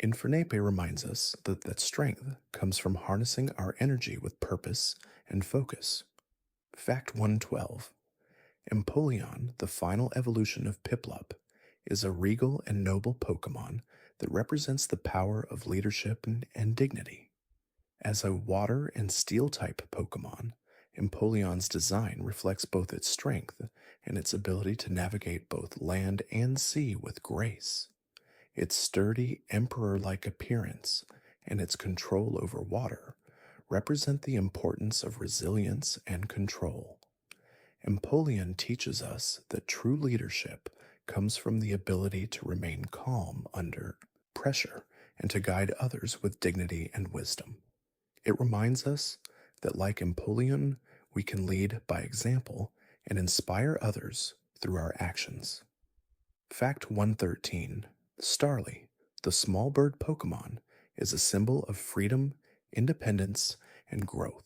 Infernape reminds us that strength comes from harnessing our energy with purpose and focus. Fact 112. Empoleon, the final evolution of Piplup, is a regal and noble Pokemon that represents the power of leadership and dignity. As a water and steel type Pokemon, Empoleon's design reflects both its strength and its ability to navigate both land and sea with grace. Its sturdy, emperor-like appearance and its control over water represent the importance of resilience and control. Empoleon teaches us that true leadership comes from the ability to remain calm under pressure and to guide others with dignity and wisdom. It reminds us that, like Empoleon, we can lead by example and inspire others through our actions. Fact 113. Starly, the small bird Pokemon, is a symbol of freedom, independence, and growth.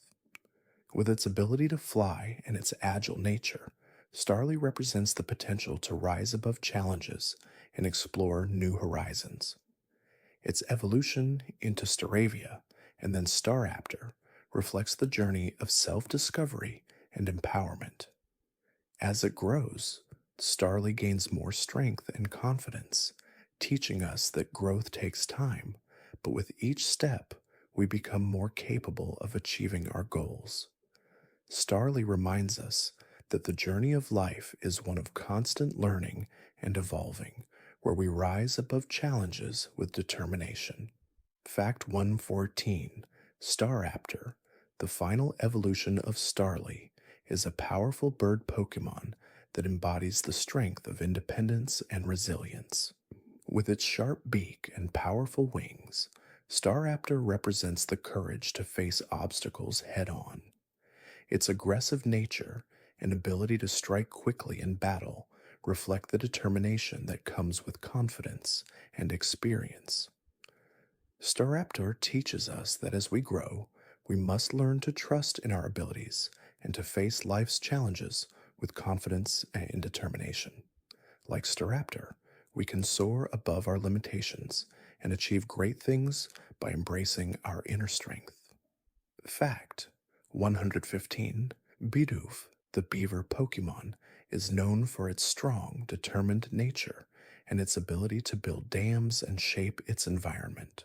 With its ability to fly and its agile nature, Starly represents the potential to rise above challenges and explore new horizons. Its evolution into Staravia and then Staraptor reflects the journey of self-discovery and empowerment. As it grows, Starly gains more strength and confidence, teaching us that growth takes time, but with each step, we become more capable of achieving our goals. Starly reminds us that the journey of life is one of constant learning and evolving, where we rise above challenges with determination. Fact 114. Staraptor, the final evolution of Starly, is a powerful bird Pokemon that embodies the strength of independence and resilience. With its sharp beak and powerful wings, Staraptor represents the courage to face obstacles head-on. Its aggressive nature and ability to strike quickly in battle reflect the determination that comes with confidence and experience. Staraptor teaches us that as we grow, we must learn to trust in our abilities and to face life's challenges with confidence and determination. Like Staraptor, we can soar above our limitations and achieve great things by embracing our inner strength. Fact 115. Bidoof, the beaver Pokemon, is known for its strong, determined nature and its ability to build dams and shape its environment.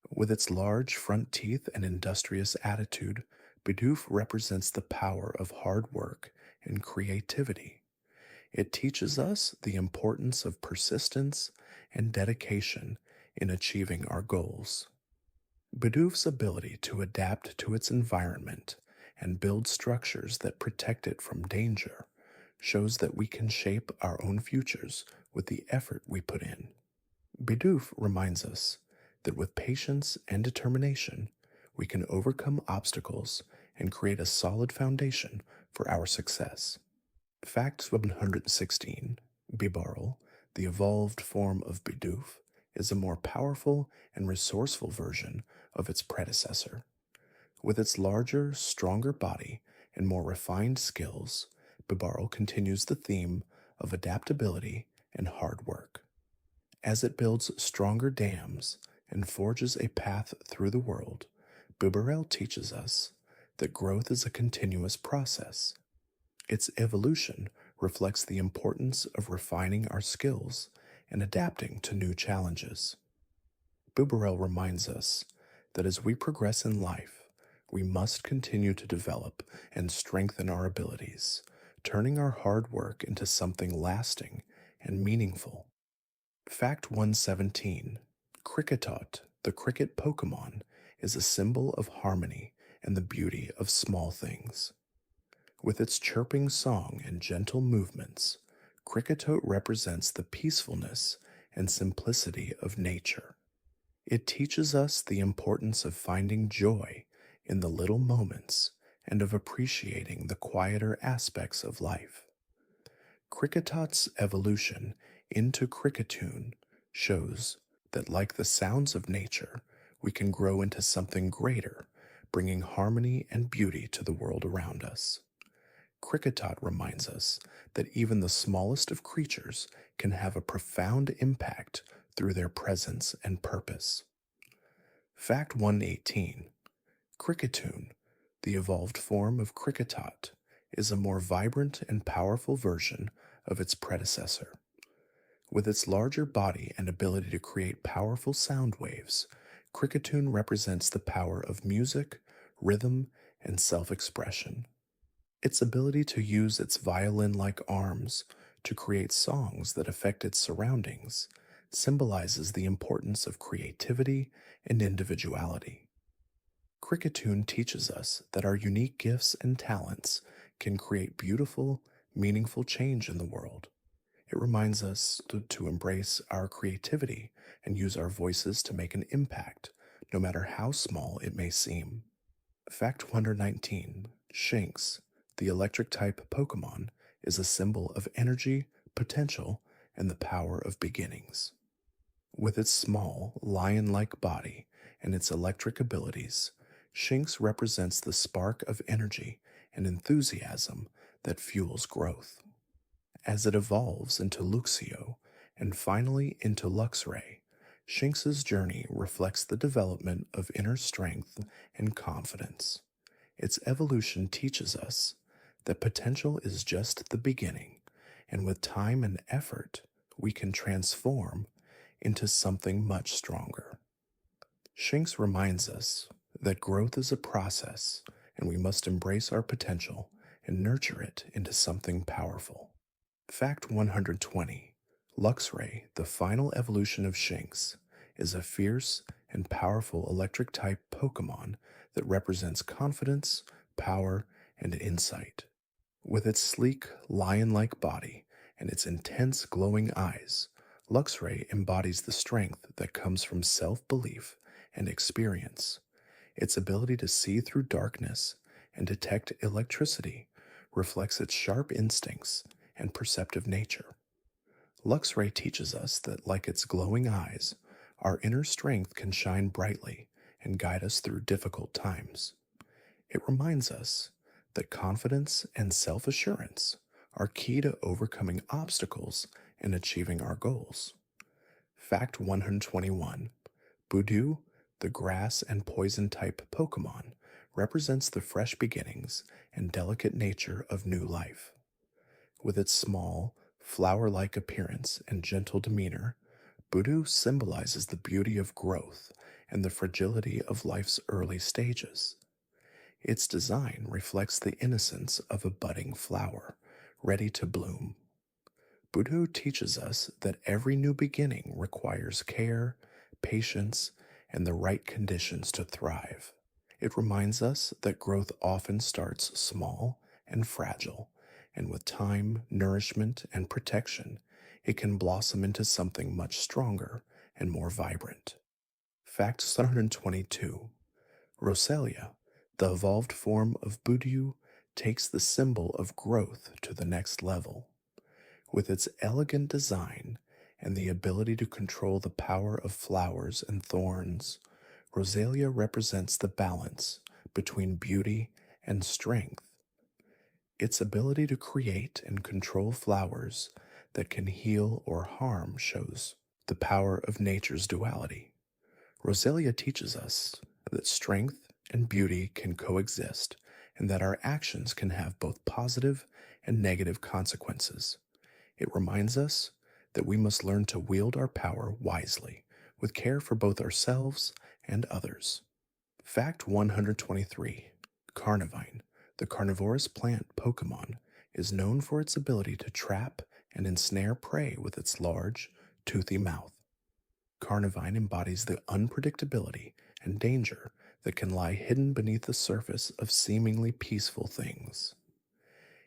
With its large front teeth and industrious attitude, Bidoof represents the power of hard work and creativity. It teaches us the importance of persistence and dedication in achieving our goals. Bidoof's ability to adapt to its environment and build structures that protect it from danger shows that we can shape our own futures with the effort we put in. Bidoof reminds us that with patience and determination, we can overcome obstacles and create a solid foundation for our success. Fact 116. Bibarel, the evolved form of Bidoof, is a more powerful and resourceful version of its predecessor. With its larger, stronger body and more refined skills, Bibarel continues the theme of adaptability and hard work. As it builds stronger dams and forges a path through the world, Bibarel teaches us that growth is a continuous process. Its evolution reflects the importance of refining our skills and adapting to new challenges. Bibarel reminds us that as we progress in life, we must continue to develop and strengthen our abilities, turning our hard work into something lasting and meaningful. Fact 117: Kricketot, the cricket Pokemon, is a symbol of harmony and the beauty of small things. With its chirping song and gentle movements, Kricketot represents the peacefulness and simplicity of nature. It teaches us the importance of finding joy in the little moments and of appreciating the quieter aspects of life. Cricketot's evolution into Cricketoon shows that, like the sounds of nature, we can grow into something greater, bringing harmony and beauty to the world around us. Cricketot reminds us that even the smallest of creatures can have a profound impact through their presence and purpose. Fact 118: Cricketoon, the evolved form of Kricketot, is a more vibrant and powerful version of its predecessor. With its larger body and ability to create powerful sound waves, Cricketoon represents the power of music, rhythm, and self-expression. Its ability to use its violin-like arms to create songs that affect its surroundings symbolizes the importance of creativity and individuality. Cricketoon teaches us that our unique gifts and talents can create beautiful, meaningful change in the world. It reminds us to embrace our creativity and use our voices to make an impact, no matter how small it may seem. Fact 119: Shinx, the electric type Pokemon, is a symbol of energy, potential, and the power of beginnings. With its small, lion-like body and its electric abilities, Shinx represents the spark of energy and enthusiasm that fuels growth. As it evolves into Luxio and finally into Luxray, Shinx's journey reflects the development of inner strength and confidence. Its evolution teaches us that potential is just the beginning, and with time and effort, we can transform into something much stronger. Shinx reminds us that growth is a process, and we must embrace our potential and nurture it into something powerful. Fact 120: Luxray, the final evolution of Shinx, is a fierce and powerful electric type Pokemon that represents confidence, power, and insight. With its sleek, lion-like body and its intense glowing eyes, Luxray embodies the strength that comes from self-belief and experience. Its ability to see through darkness and detect electricity reflects its sharp instincts and perceptive nature. Luxray teaches us that, like its glowing eyes, our inner strength can shine brightly and guide us through difficult times. It reminds us that confidence and self-assurance are key to overcoming obstacles and achieving our goals. Fact 121: Budew, the grass and poison type Pokemon, represents the fresh beginnings and delicate nature of new life. With its small, flower-like appearance and gentle demeanor, Budew symbolizes the beauty of growth and the fragility of life's early stages. Its design reflects the innocence of a budding flower, ready to bloom. Budew teaches us that every new beginning requires care, patience, and the right conditions to thrive. It reminds us that growth often starts small and fragile, and with time, nourishment, and protection, it can blossom into something much stronger and more vibrant. Fact 122: Roselia, the evolved form of Budew, takes the symbol of growth to the next level. With its elegant design and the ability to control the power of flowers and thorns, Roselia represents the balance between beauty and strength. Its ability to create and control flowers that can heal or harm shows the power of nature's duality. Roselia teaches us that strength and beauty can coexist and that our actions can have both positive and negative consequences. It reminds us that we must learn to wield our power wisely, with care for both ourselves and others. Fact 123: Carnivine, the carnivorous plant Pokemon, is known for its ability to trap and ensnare prey with its large, toothy mouth. Carnivine embodies the unpredictability and danger that can lie hidden beneath the surface of seemingly peaceful things.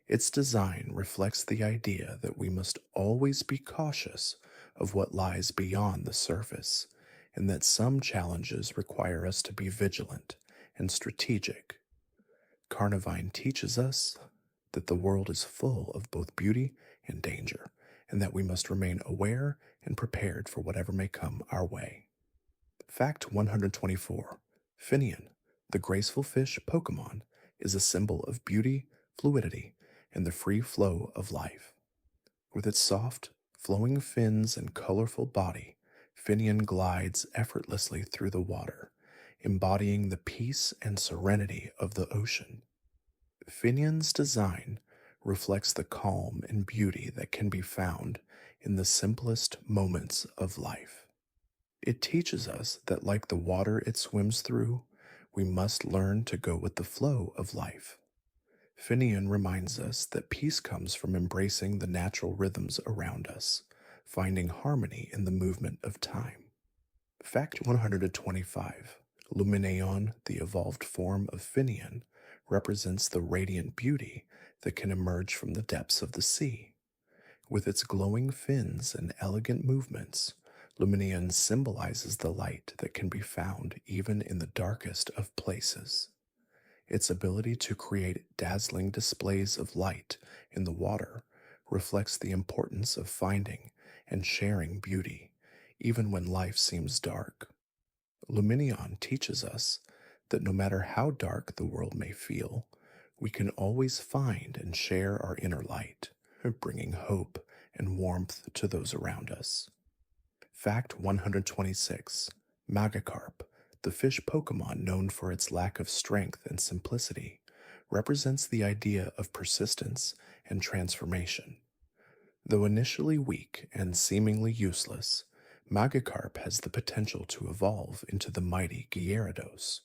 Its design reflects the idea that we must always be cautious of what lies beyond the surface, and that some challenges require us to be vigilant and strategic. Carnivine teaches us that the world is full of both beauty and danger, and that we must remain aware and prepared for whatever may come our way. Fact 124: Finian, the graceful fish Pokemon, is a symbol of beauty, fluidity, and the free flow of life. With its soft, flowing fins and colorful body, Finian glides effortlessly through the water, embodying the peace and serenity of the ocean. Finian's design reflects the calm and beauty that can be found in the simplest moments of life. It teaches us that, like the water it swims through, we must learn to go with the flow of life. Finian reminds us that peace comes from embracing the natural rhythms around us, finding harmony in the movement of time. Fact 125: Lumineon, the evolved form of Finian, represents the radiant beauty that can emerge from the depths of the sea. With its glowing fins and elegant movements, Lumineon symbolizes the light that can be found even in the darkest of places. Its ability to create dazzling displays of light in the water reflects the importance of finding and sharing beauty, even when life seems dark. Lumineon teaches us that no matter how dark the world may feel, we can always find and share our inner light, bringing hope and warmth to those around us. Fact 126: Magikarp, the fish Pokemon known for its lack of strength and simplicity, represents the idea of persistence and transformation. Though initially weak and seemingly useless, Magikarp has the potential to evolve into the mighty Gyarados.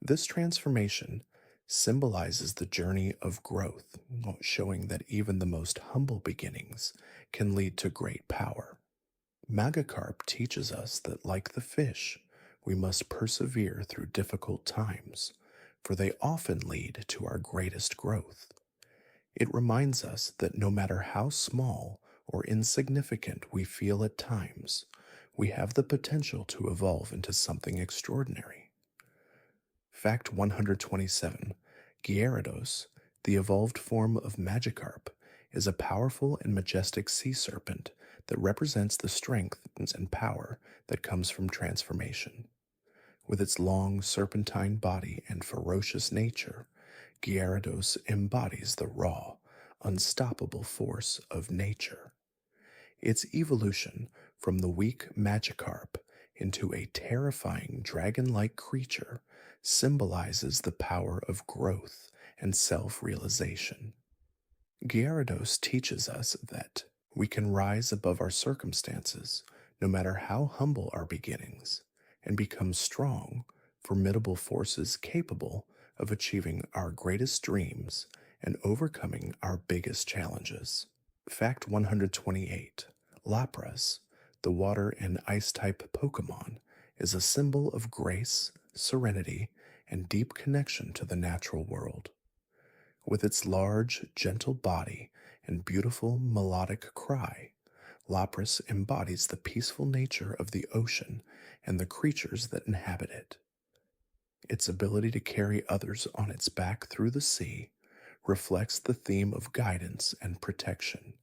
This transformation symbolizes the journey of growth, showing that even the most humble beginnings can lead to great power. Magikarp teaches us that, like the fish, we must persevere through difficult times, for they often lead to our greatest growth. It reminds us that no matter how small or insignificant we feel at times, we have the potential to evolve into something extraordinary. Fact 127: Gyarados, the evolved form of Magikarp, is a powerful and majestic sea serpent that represents the strength and power that comes from transformation. With its long serpentine body and ferocious nature, Gyarados embodies the raw, unstoppable force of nature. Its evolution from the weak Magikarp into a terrifying dragon-like creature symbolizes the power of growth and self-realization. Gyarados teaches us that we can rise above our circumstances, no matter how humble our beginnings, and become strong, formidable forces capable of achieving our greatest dreams and overcoming our biggest challenges. Fact 128: Lapras, the water and ice type Pokemon, is a symbol of grace, serenity, and deep connection to the natural world. With its large, gentle body and beautiful melodic cry, Lapras embodies the peaceful nature of the ocean and the creatures that inhabit it. Its ability to carry others on its back through the sea reflects the theme of guidance and protection.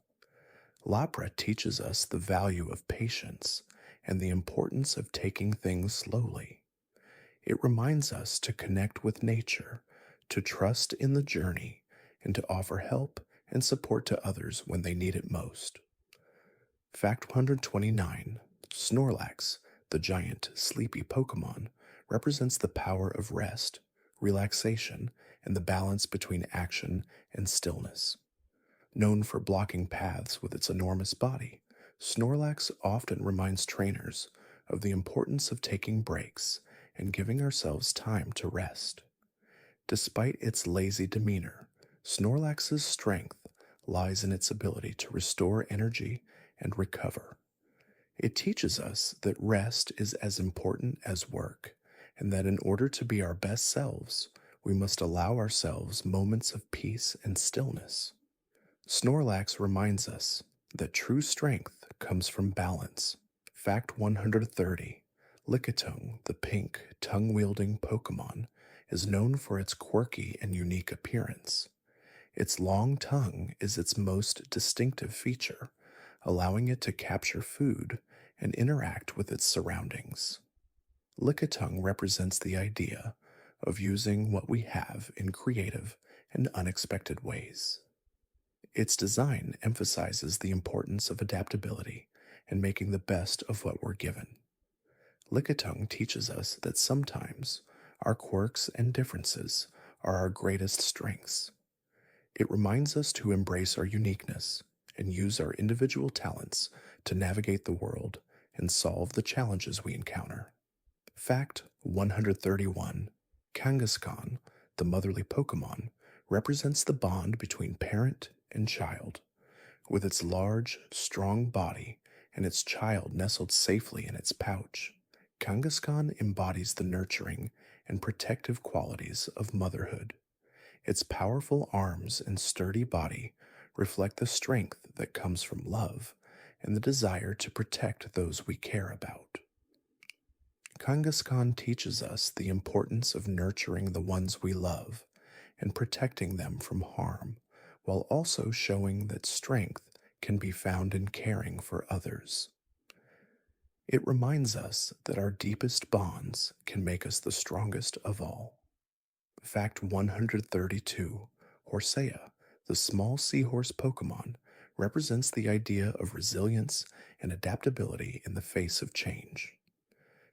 Lapra teaches us the value of patience and the importance of taking things slowly. It reminds us to connect with nature, to trust in the journey, and to offer help and support to others when they need it most. Fact 129: Snorlax, the giant, sleepy Pokemon, represents the power of rest, relaxation, and the balance between action and stillness. Known for blocking paths with its enormous body, Snorlax often reminds trainers of the importance of taking breaks and giving ourselves time to rest. Despite its lazy demeanor, Snorlax's strength lies in its ability to restore energy and recover. It teaches us that rest is as important as work, and that in order to be our best selves, we must allow ourselves moments of peace and stillness. Snorlax reminds us that true strength comes from balance. Fact 130: Lickitung, the pink, tongue-wielding Pokemon, is known for its quirky and unique appearance. Its long tongue is its most distinctive feature, allowing it to capture food and interact with its surroundings. Lickitung represents the idea of using what we have in creative and unexpected ways. Its design emphasizes the importance of adaptability and making the best of what we're given. Lickitung teaches us that sometimes our quirks and differences are our greatest strengths. It reminds us to embrace our uniqueness and use our individual talents to navigate the world and solve the challenges we encounter. Fact 131: Kangaskhan, the motherly Pokemon, represents the bond between parent and child. With its large, strong body and its child nestled safely in its pouch, Kangaskhan embodies the nurturing and protective qualities of motherhood. Its powerful arms and sturdy body reflect the strength that comes from love and the desire to protect those we care about. Kangaskhan teaches us the importance of nurturing the ones we love and protecting them from harm, while also showing that strength can be found in caring for others. It reminds us that our deepest bonds can make us the strongest of all. Fact 132: Horsea, the small seahorse Pokemon, represents the idea of resilience and adaptability in the face of change.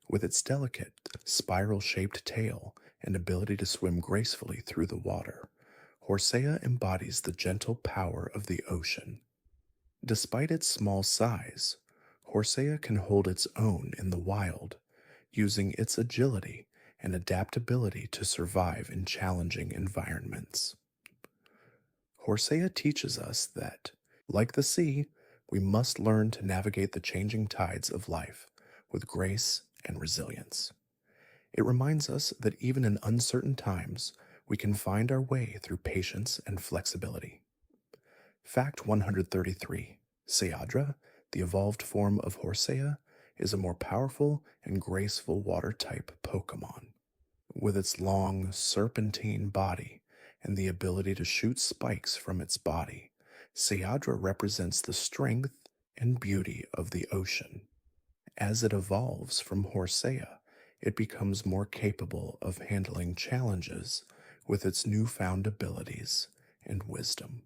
With its delicate, spiral-shaped tail and ability to swim gracefully through the water, Horsea embodies the gentle power of the ocean. Despite its small size, Horsea can hold its own in the wild, using its agility and adaptability to survive in challenging environments. Horsea teaches us that, like the sea, we must learn to navigate the changing tides of life with grace and resilience. It reminds us that even in uncertain times, we can find our way through patience and flexibility. Fact 133: Seadra, the evolved form of Horsea, is a more powerful and graceful water-type Pokemon. With its long, serpentine body and the ability to shoot spikes from its body, Seadra represents the strength and beauty of the ocean. As it evolves from Horsea, it becomes more capable of handling challenges with its newfound abilities and wisdom.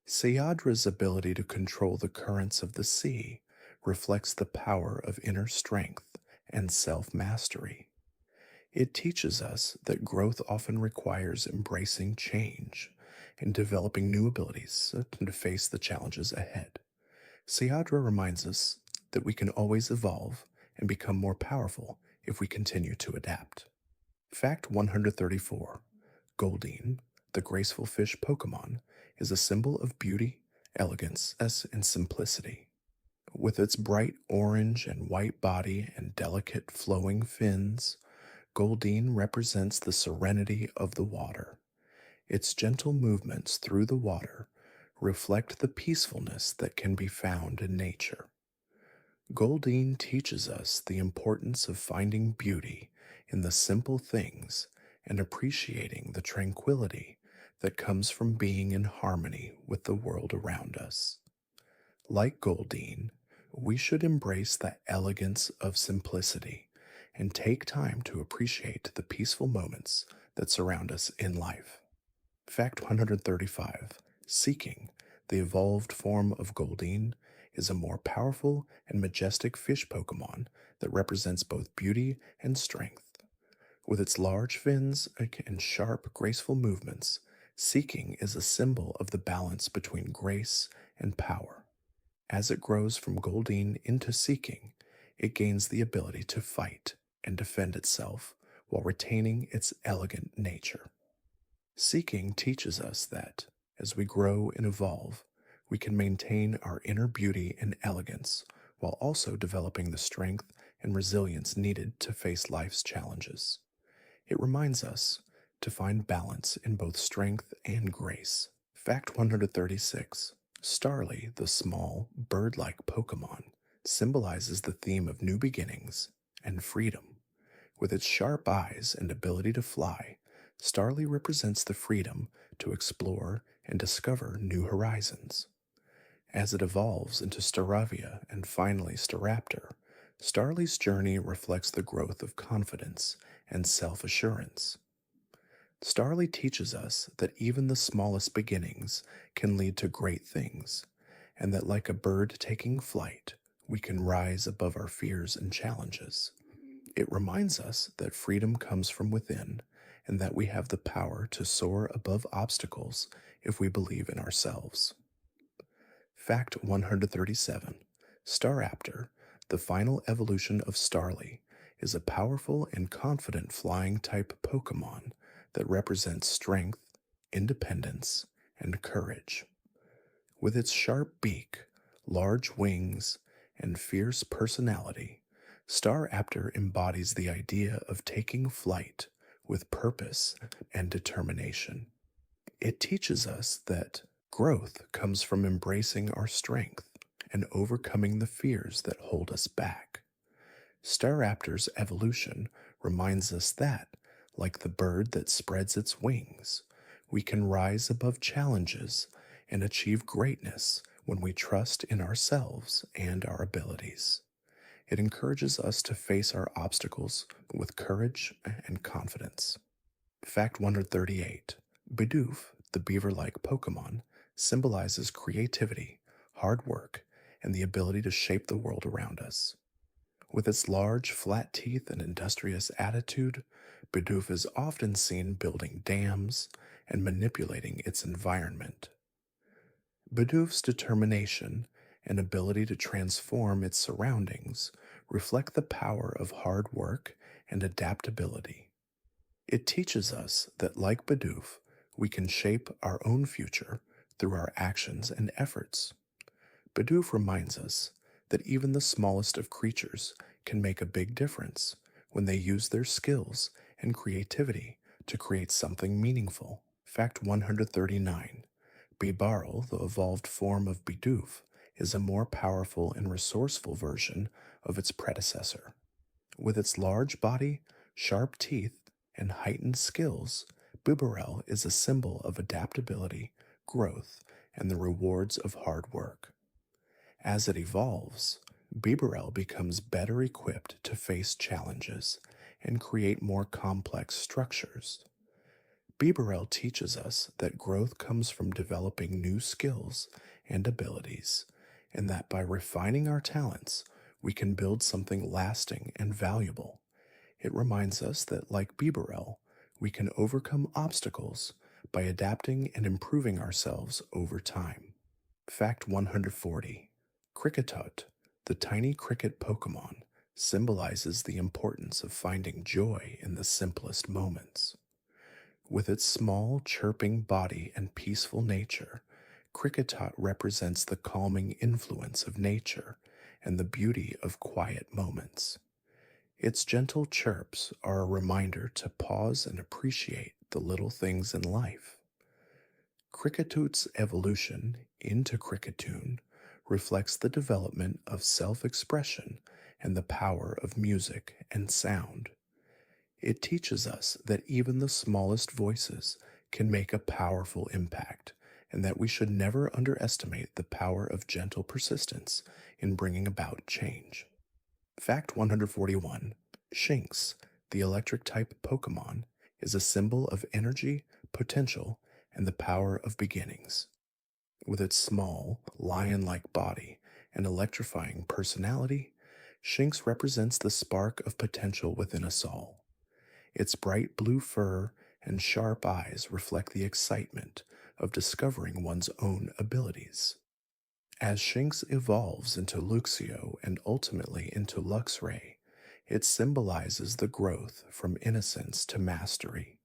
Seadra's ability to control the currents of the sea reflects the power of inner strength and self-mastery. It teaches us that growth often requires embracing change and developing new abilities to face the challenges ahead. Seadra reminds us that we can always evolve and become more powerful if we continue to adapt. Fact 134: Goldeen, the graceful fish Pokemon, is a symbol of beauty, elegance, and simplicity. With its bright orange and white body and delicate flowing fins, Goldeen represents the serenity of the water. Its gentle movements through the water reflect the peacefulness that can be found in nature. Goldeen teaches us the importance of finding beauty in the simple things and appreciating the tranquility that comes from being in harmony with the world around us. Like Goldeen, we should embrace the elegance of simplicity and take time to appreciate the peaceful moments that surround us in life. Fact 135. Seeking, the evolved form of Goldeen, is a more powerful and majestic fish Pokemon that represents both beauty and strength. With its large fins and sharp, graceful movements, Seeking is a symbol of the balance between grace and power. As it grows from Goldeen into Seeking, it gains the ability to fight and defend itself while retaining its elegant nature. Seeking teaches us that, as we grow and evolve, we can maintain our inner beauty and elegance while also developing the strength and resilience needed to face life's challenges. It reminds us to find balance in both strength and grace. Fact 136. Starly, the small, bird like Pokemon, symbolizes the theme of new beginnings and freedom. With its sharp eyes and ability to fly, Starly represents the freedom to explore and discover new horizons. As it evolves into Staravia and finally Staraptor, Starly's journey reflects the growth of confidence and self assurance. Starly teaches us that even the smallest beginnings can lead to great things, and that like a bird taking flight, we can rise above our fears and challenges. It reminds us that freedom comes from within, and that we have the power to soar above obstacles if we believe in ourselves. Fact 137. Staraptor, the final evolution of Starly, is a powerful and confident flying type Pokemon that represents strength, independence, and courage. With its sharp beak, large wings, and fierce personality, Staraptor embodies the idea of taking flight with purpose and determination. It teaches us that growth comes from embracing our strength and overcoming the fears that hold us back. Staraptor's evolution reminds us that, like the bird that spreads its wings, we can rise above challenges and achieve greatness when we trust in ourselves and our abilities. It encourages us to face our obstacles with courage and confidence. Fact 138. Bidoof, the beaver-like Pokemon, symbolizes creativity, hard work, and the ability to shape the world around us. With its large, flat teeth and industrious attitude, Bidoof is often seen building dams and manipulating its environment. Bidoof's determination and ability to transform its surroundings reflect the power of hard work and adaptability. It teaches us that, like Bidoof, we can shape our own future through our actions and efforts. Bidoof reminds us that even the smallest of creatures can make a big difference when they use their skills and creativity to create something meaningful. Fact 139. Bibarel, the evolved form of Bidoof, is a more powerful and resourceful version of its predecessor. With its large body, sharp teeth, and heightened skills, Bibarel is a symbol of adaptability, growth, and the rewards of hard work. As it evolves, Bibarel becomes better equipped to face challenges and create more complex structures. Bibarel teaches us that growth comes from developing new skills and abilities, and that by refining our talents, we can build something lasting and valuable. It reminds us that, like Bibarel, we can overcome obstacles by adapting and improving ourselves over time. Fact 140. Kricketot, the tiny cricket Pokemon, symbolizes the importance of finding joy in the simplest moments. With its small, chirping body and peaceful nature, Kricketot represents the calming influence of nature and the beauty of quiet moments. Its gentle chirps are a reminder to pause and appreciate the little things in life. Cricketot's evolution into Cricketune reflects the development of self-expression and the power of music and sound. It teaches us that even the smallest voices can make a powerful impact, and that we should never underestimate the power of gentle persistence in bringing about change. Fact 141. Shinx, the electric type Pokemon, is a symbol of energy, potential, and the power of beginnings. With its small, lion like body and electrifying personality, Shinx represents the spark of potential within us all. Its bright blue fur and sharp eyes reflect the excitement of discovering one's own abilities. As Shinx evolves into Luxio and ultimately into Luxray, it symbolizes the growth from innocence to mastery.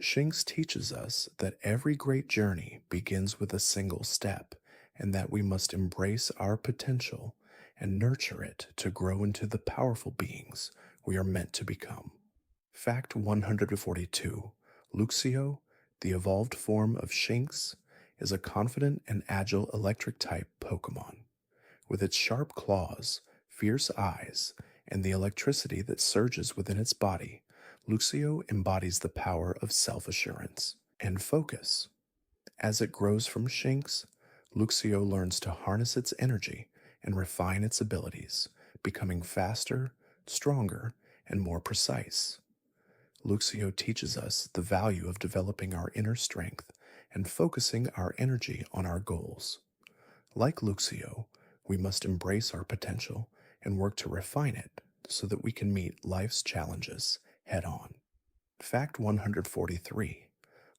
Shinx teaches us that every great journey begins with a single step and that we must embrace our potential and nurture it to grow into the powerful beings we are meant to become. Fact 142: Luxio, the evolved form of Shinx, is a confident and agile electric type Pokemon. With its sharp claws, fierce eyes, and the electricity that surges within its body, Luxio embodies the power of self assurance and focus. As it grows from Shinx, Luxio learns to harness its energy and refine its abilities, becoming faster, stronger, and more precise. Luxio teaches us the value of developing our inner strength and focusing our energy on our goals. Like Luxio, we must embrace our potential and work to refine it so that we can meet life's challenges head on. Fact 143: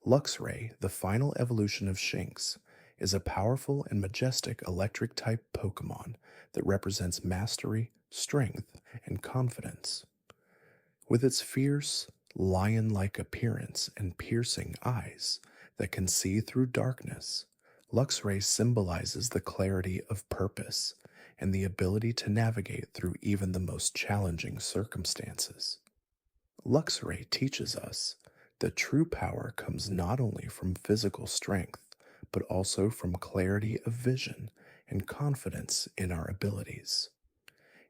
Luxray, the final evolution of Shinx, is a powerful and majestic electric type Pokemon that represents mastery, strength, and confidence. With its fierce, lion like appearance and piercing eyes that can see through darkness, Luxray symbolizes the clarity of purpose and the ability to navigate through even the most challenging circumstances. Luxray teaches us that true power comes not only from physical strength, but also from clarity of vision and confidence in our abilities.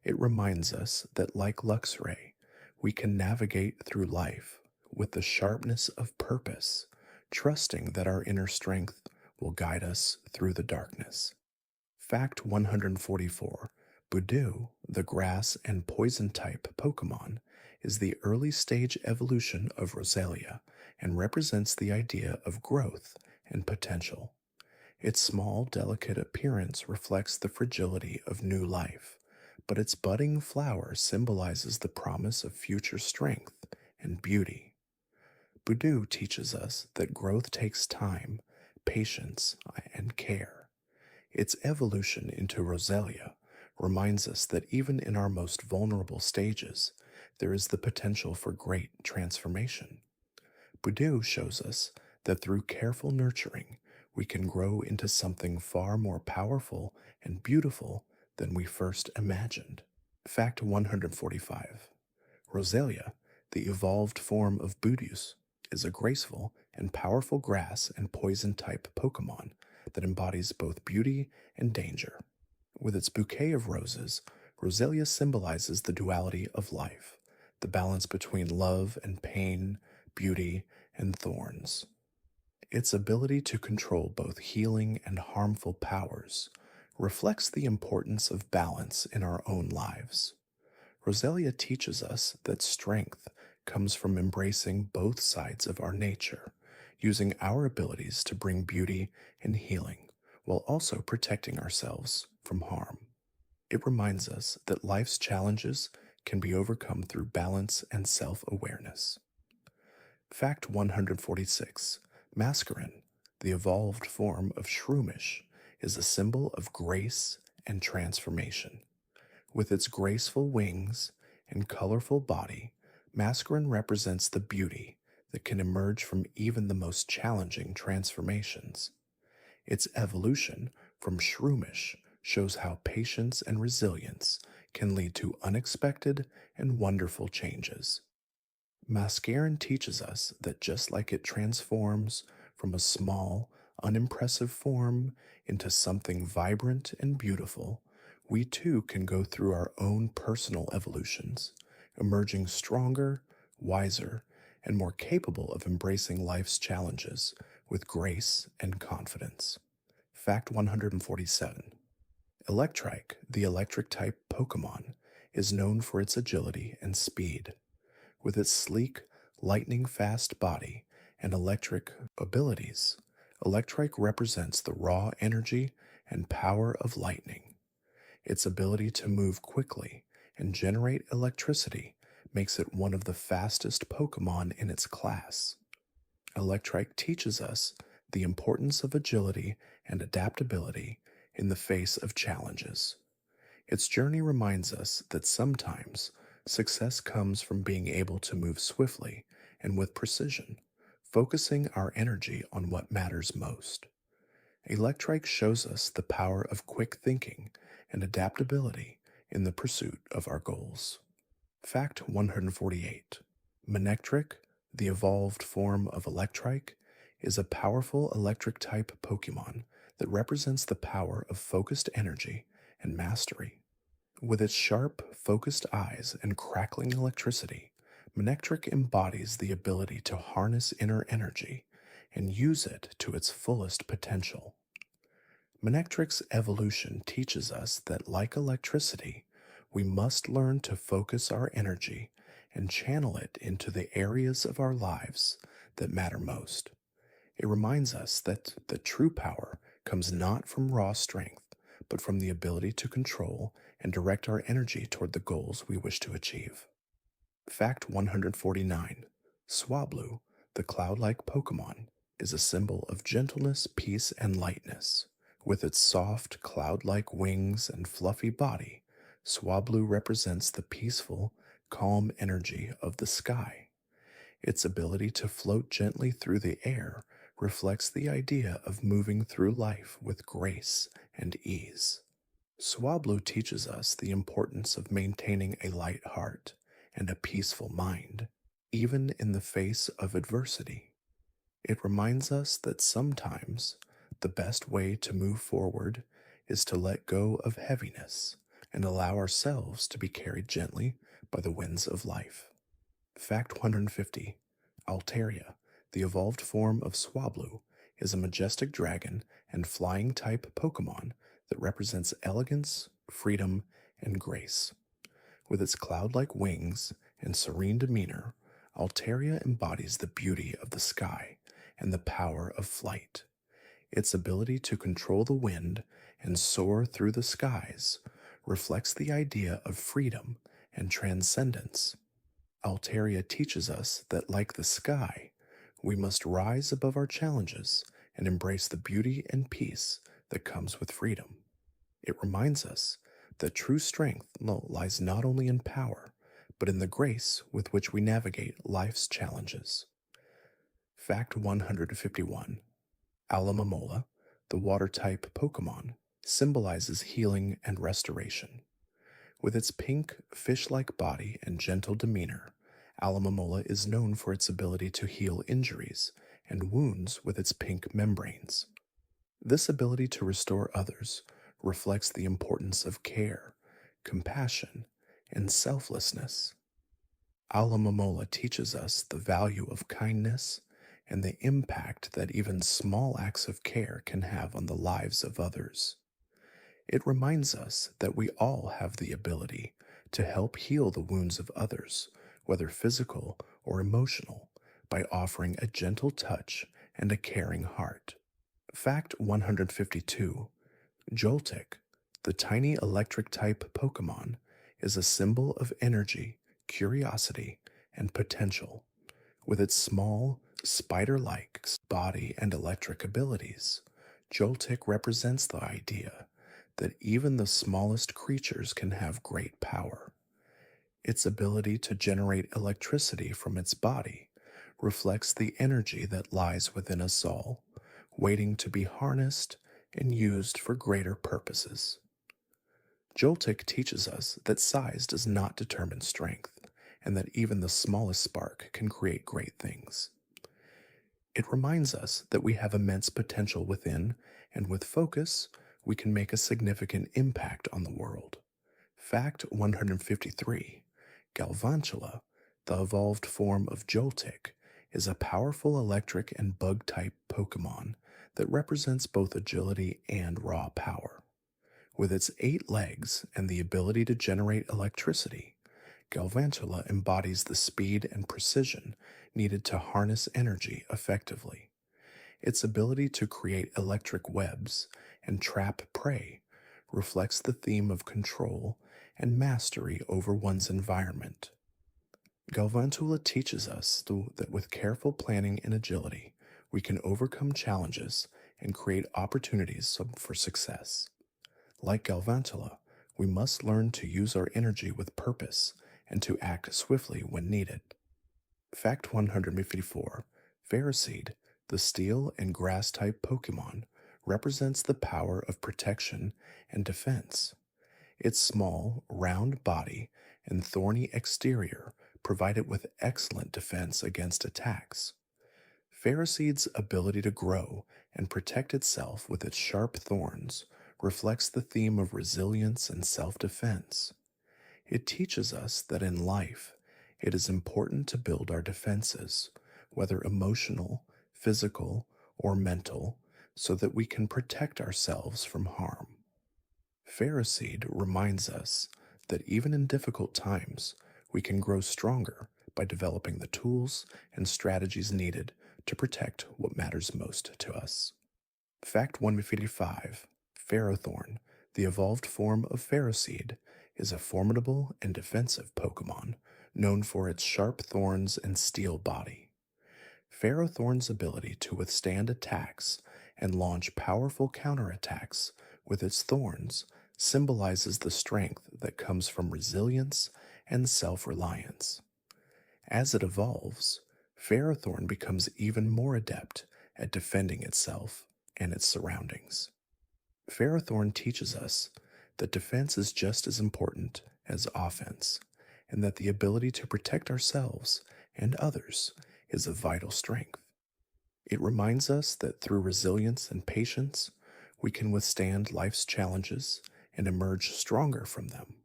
It reminds us that, like Luxray, we can navigate through life with the sharpness of purpose, trusting that our inner strength will guide us through the darkness. Fact 144: Budew, the grass and poison type Pokemon, is the early stage evolution of Roselia and represents the idea of growth and potential. Its small, delicate appearance reflects the fragility of new life, but its budding flower symbolizes the promise of future strength and beauty. Budew teaches us that growth takes time, patience, and care. Its evolution into Roselia reminds us that even in our most vulnerable stages, there is the potential for great transformation. Budew shows us that through careful nurturing, we can grow into something far more powerful and beautiful than we first imagined. Fact 145: Roselia, the evolved form of Budews, is a graceful and powerful grass and poison type Pokemon that embodies both beauty and danger. With its bouquet of roses, Roselia symbolizes the duality of life, the balance between love and pain, beauty and thorns. Its ability to control both healing and harmful powers reflects the importance of balance in our own lives. Roselia teaches us that strength comes from embracing both sides of our nature, using our abilities to bring beauty and healing, while also protecting ourselves from harm. It reminds us that life's challenges can be overcome through balance and self-awareness. Fact 146: Mascarin, the evolved form of Shroomish, is a symbol of grace and transformation. With its graceful wings and colorful body, Mascarin represents the beauty that can emerge from even the most challenging transformations. Its evolution from Shroomish shows how patience and resilience can lead to unexpected and wonderful changes. Mascarin teaches us that just like it transforms from a small, unimpressive form into something vibrant and beautiful, we too can go through our own personal evolutions, emerging stronger, wiser, and more capable of embracing life's challenges with grace and confidence. Fact 147: Electrike, the electric type Pokemon, is known for its agility and speed. With its sleek, lightning fast body and electric abilities, Electrike represents the raw energy and power of lightning. Its ability to move quickly and generate electricity makes it one of the fastest Pokemon in its class. Electrike teaches us the importance of agility and adaptability in the face of challenges. Its journey reminds us that sometimes success comes from being able to move swiftly and with precision, focusing our energy on what matters most. Electrike shows us the power of quick thinking and adaptability in the pursuit of our goals. Fact 148. Manectric, the evolved form of Electrike, is a powerful electric type Pokemon that represents the power of focused energy and mastery. With its sharp, focused eyes and crackling electricity, Manectric embodies the ability to harness inner energy and use it to its fullest potential. Manectric's evolution teaches us that, like electricity, we must learn to focus our energy and channel it into the areas of our lives that matter most. It reminds us that the true power comes not from raw strength, but from the ability to control and direct our energy toward the goals we wish to achieve. Fact 149. Swablu, the cloud-like Pokemon, is a symbol of gentleness, peace, and lightness. With its soft, cloud-like wings and fluffy body, Swablu represents the peaceful, calm energy of the sky. Its ability to float gently through the air reflects the idea of moving through life with grace and ease. Swablu teaches us the importance of maintaining a light heart and a peaceful mind, even in the face of adversity. It reminds us that sometimes the best way to move forward is to let go of heaviness and allow ourselves to be carried gently by the winds of life. Fact 150. Altaria, the evolved form of Swablu, is a majestic dragon and flying type Pokemon that represents elegance, freedom, and grace. With its cloud-like wings and serene demeanor, Altaria embodies the beauty of the sky and the power of flight. Its ability to control the wind and soar through the skies reflects the idea of freedom and transcendence. Altaria teaches us that, like the sky, we must rise above our challenges and embrace the beauty and peace that comes with freedom. It reminds us that true strength lies not only in power, but in the grace with which we navigate life's challenges. Fact 151. Alomomola, the water-type Pokemon, symbolizes healing and restoration. With its pink, fish-like body and gentle demeanor, Alomomola is known for its ability to heal injuries and wounds with its pink membranes. This ability to restore others reflects the importance of care, compassion, and selflessness. Alomomola teaches us the value of kindness and the impact that even small acts of care can have on the lives of others. It reminds us that we all have the ability to help heal the wounds of others, whether physical or emotional, by offering a gentle touch and a caring heart. Fact 152. Joltik, the tiny electric-type Pokemon, is a symbol of energy, curiosity, and potential. With its small, spider-like body and electric abilities, Joltik represents the idea that even the smallest creatures can have great power. Its ability to generate electricity from its body reflects the energy that lies within us all, waiting to be harnessed and used for greater purposes. Joltik teaches us that size does not determine strength, and that even the smallest spark can create great things. It reminds us that we have immense potential within, and with focus, we can make a significant impact on the world. Fact 153. Galvantula, the evolved form of Joltik, is a powerful electric and bug-type Pokemon that represents both agility and raw power. With its 8 legs and the ability to generate electricity, Galvantula embodies the speed and precision needed to harness energy effectively. Its ability to create electric webs and trap prey reflects the theme of control and mastery over one's environment. Galvantula teaches us that with careful planning and agility, we can overcome challenges and create opportunities for success. Like Galvantula, we must learn to use our energy with purpose and to act swiftly when needed. Fact 154: Ferroseed, the steel and grass type Pokemon, represents the power of protection and defense. Its small, round body and thorny exterior provide it with excellent defense against attacks. Ferroseed's ability to grow and protect itself with its sharp thorns reflects the theme of resilience and self defense. It teaches us that in life, it is important to build our defenses, whether emotional, physical, or mental, so that we can protect ourselves from harm. Ferroseed reminds us that even in difficult times, we can grow stronger by developing the tools and strategies needed to protect what matters most to us. Fact 155: Ferrothorn, the evolved form of Ferroseed, is a formidable and defensive Pokemon known for its sharp thorns and steel body. Ferrothorn's ability to withstand attacks and launch powerful counterattacks with its thorns symbolizes the strength that comes from resilience and self reliance. As it evolves, Ferrothorn becomes even more adept at defending itself and its surroundings. Ferrothorn teaches us that defense is just as important as offense, and that the ability to protect ourselves and others is a vital strength. It reminds us that through resilience and patience, we can withstand life's challenges and emerge stronger from them.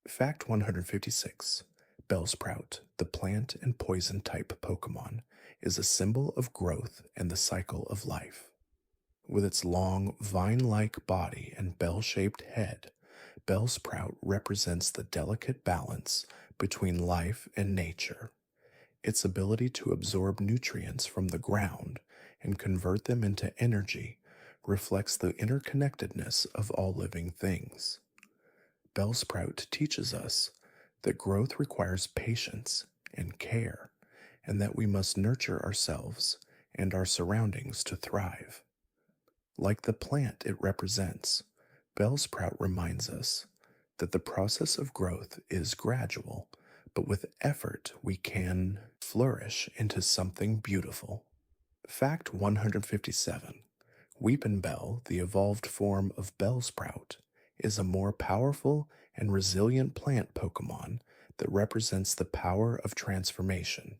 Fact 156: Bellsprout, the plant and poison type Pokemon, is a symbol of growth and the cycle of life. With its long, vine like body and bell shaped head, Bellsprout represents the delicate balance between life and nature. Its ability to absorb nutrients from the ground and convert them into energy reflects the interconnectedness of all living things. Bellsprout teaches us that growth requires patience and care, and that we must nurture ourselves and our surroundings to thrive. Like the plant it represents, Bellsprout reminds us that the process of growth is gradual, but with effort we can flourish into something beautiful. Fact 157: Weepinbell, the evolved form of Bellsprout, is a more powerful and resilient plant Pokemon that represents the power of transformation.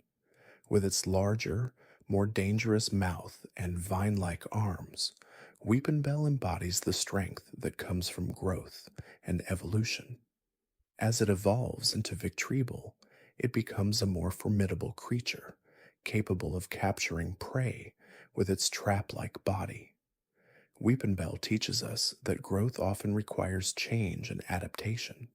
With its larger, more dangerous mouth and vine like arms, Weepinbell embodies the strength that comes from growth and evolution. As it evolves into Victreebel, it becomes a more formidable creature, capable of capturing prey with its trap-like body. Weepinbell teaches us that growth often requires change and adaptation.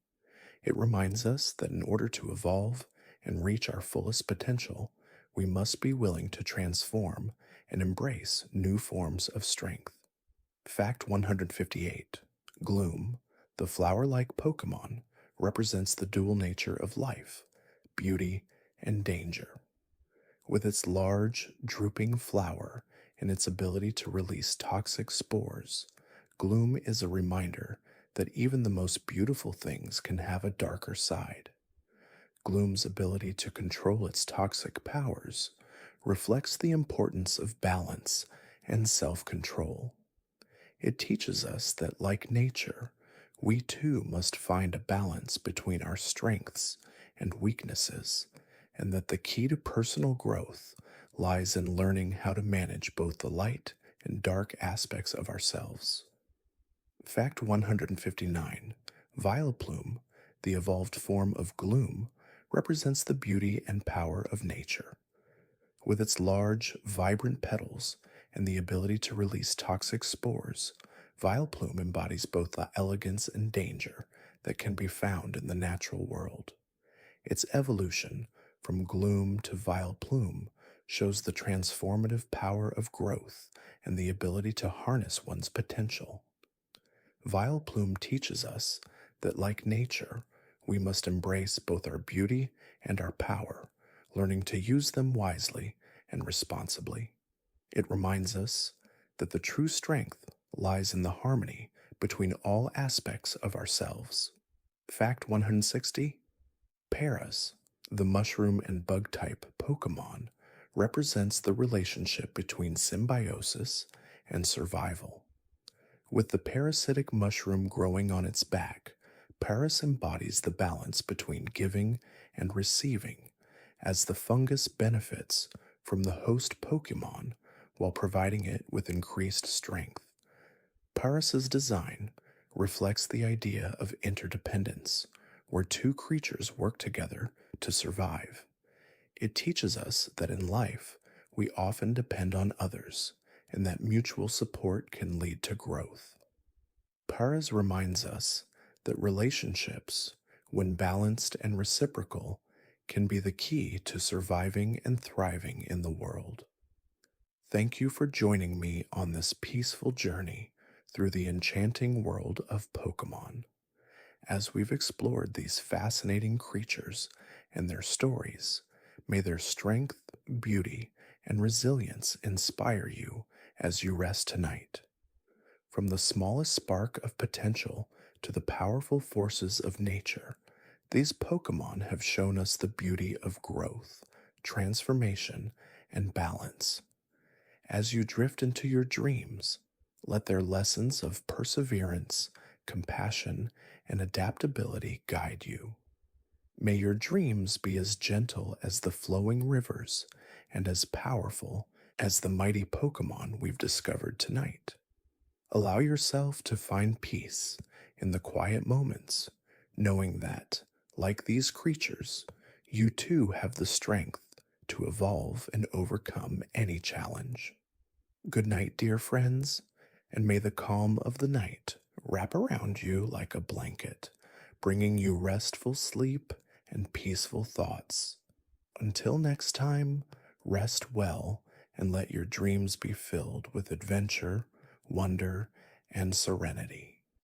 It reminds us that in order to evolve and reach our fullest potential, we must be willing to transform and embrace new forms of strength. Fact 158: Gloom, the flower-like Pokemon, represents the dual nature of life, beauty, and danger. With its large, drooping flower and its ability to release toxic spores, Gloom is a reminder that even the most beautiful things can have a darker side. Gloom's ability to control its toxic powers reflects the importance of balance and self-control. It teaches us that, like nature, we too must find a balance between our strengths and weaknesses, and that the key to personal growth lies in learning how to manage both the light and dark aspects of ourselves. Fact 159: Vileplume, the evolved form of Gloom, represents the beauty and power of nature. With its large, vibrant petals and the ability to release toxic spores, Vileplume embodies both the elegance and danger that can be found in the natural world. Its evolution from Gloom to Vileplume shows the transformative power of growth and the ability to harness one's potential. Vileplume teaches us that, like nature, we must embrace both our beauty and our power, learning to use them wisely and responsibly. It reminds us that the true strength lies in the harmony between all aspects of ourselves. Fact 160: Paras, the mushroom and bug type Pokemon, represents the relationship between symbiosis and survival. With the parasitic mushroom growing on its back, Paras embodies the balance between giving and receiving, as the fungus benefits from the host Pokemon while providing it with increased strength. Paras's design reflects the idea of interdependence, where two creatures work together to survive. It teaches us that in life, we often depend on others, and that mutual support can lead to growth. Paras reminds us that relationships, when balanced and reciprocal, can be the key to surviving and thriving in the world. Thank you for joining me on this peaceful journey through the enchanting world of Pokemon. As we've explored these fascinating creatures and their stories, may their strength, beauty, and resilience inspire you as you rest tonight. From the smallest spark of potential to the powerful forces of nature, these Pokemon have shown us the beauty of growth, transformation, and balance. As you drift into your dreams, let their lessons of perseverance, compassion, and adaptability guide you. May your dreams be as gentle as the flowing rivers and as powerful as the mighty Pokemon we've discovered tonight. Allow yourself to find peace in the quiet moments, knowing that, like these creatures, you too have the strength to evolve and overcome any challenge. Good night, dear friends, and may the calm of the night wrap around you like a blanket, bringing you restful sleep and peaceful thoughts. Until next time, rest well and let your dreams be filled with adventure, wonder, and serenity.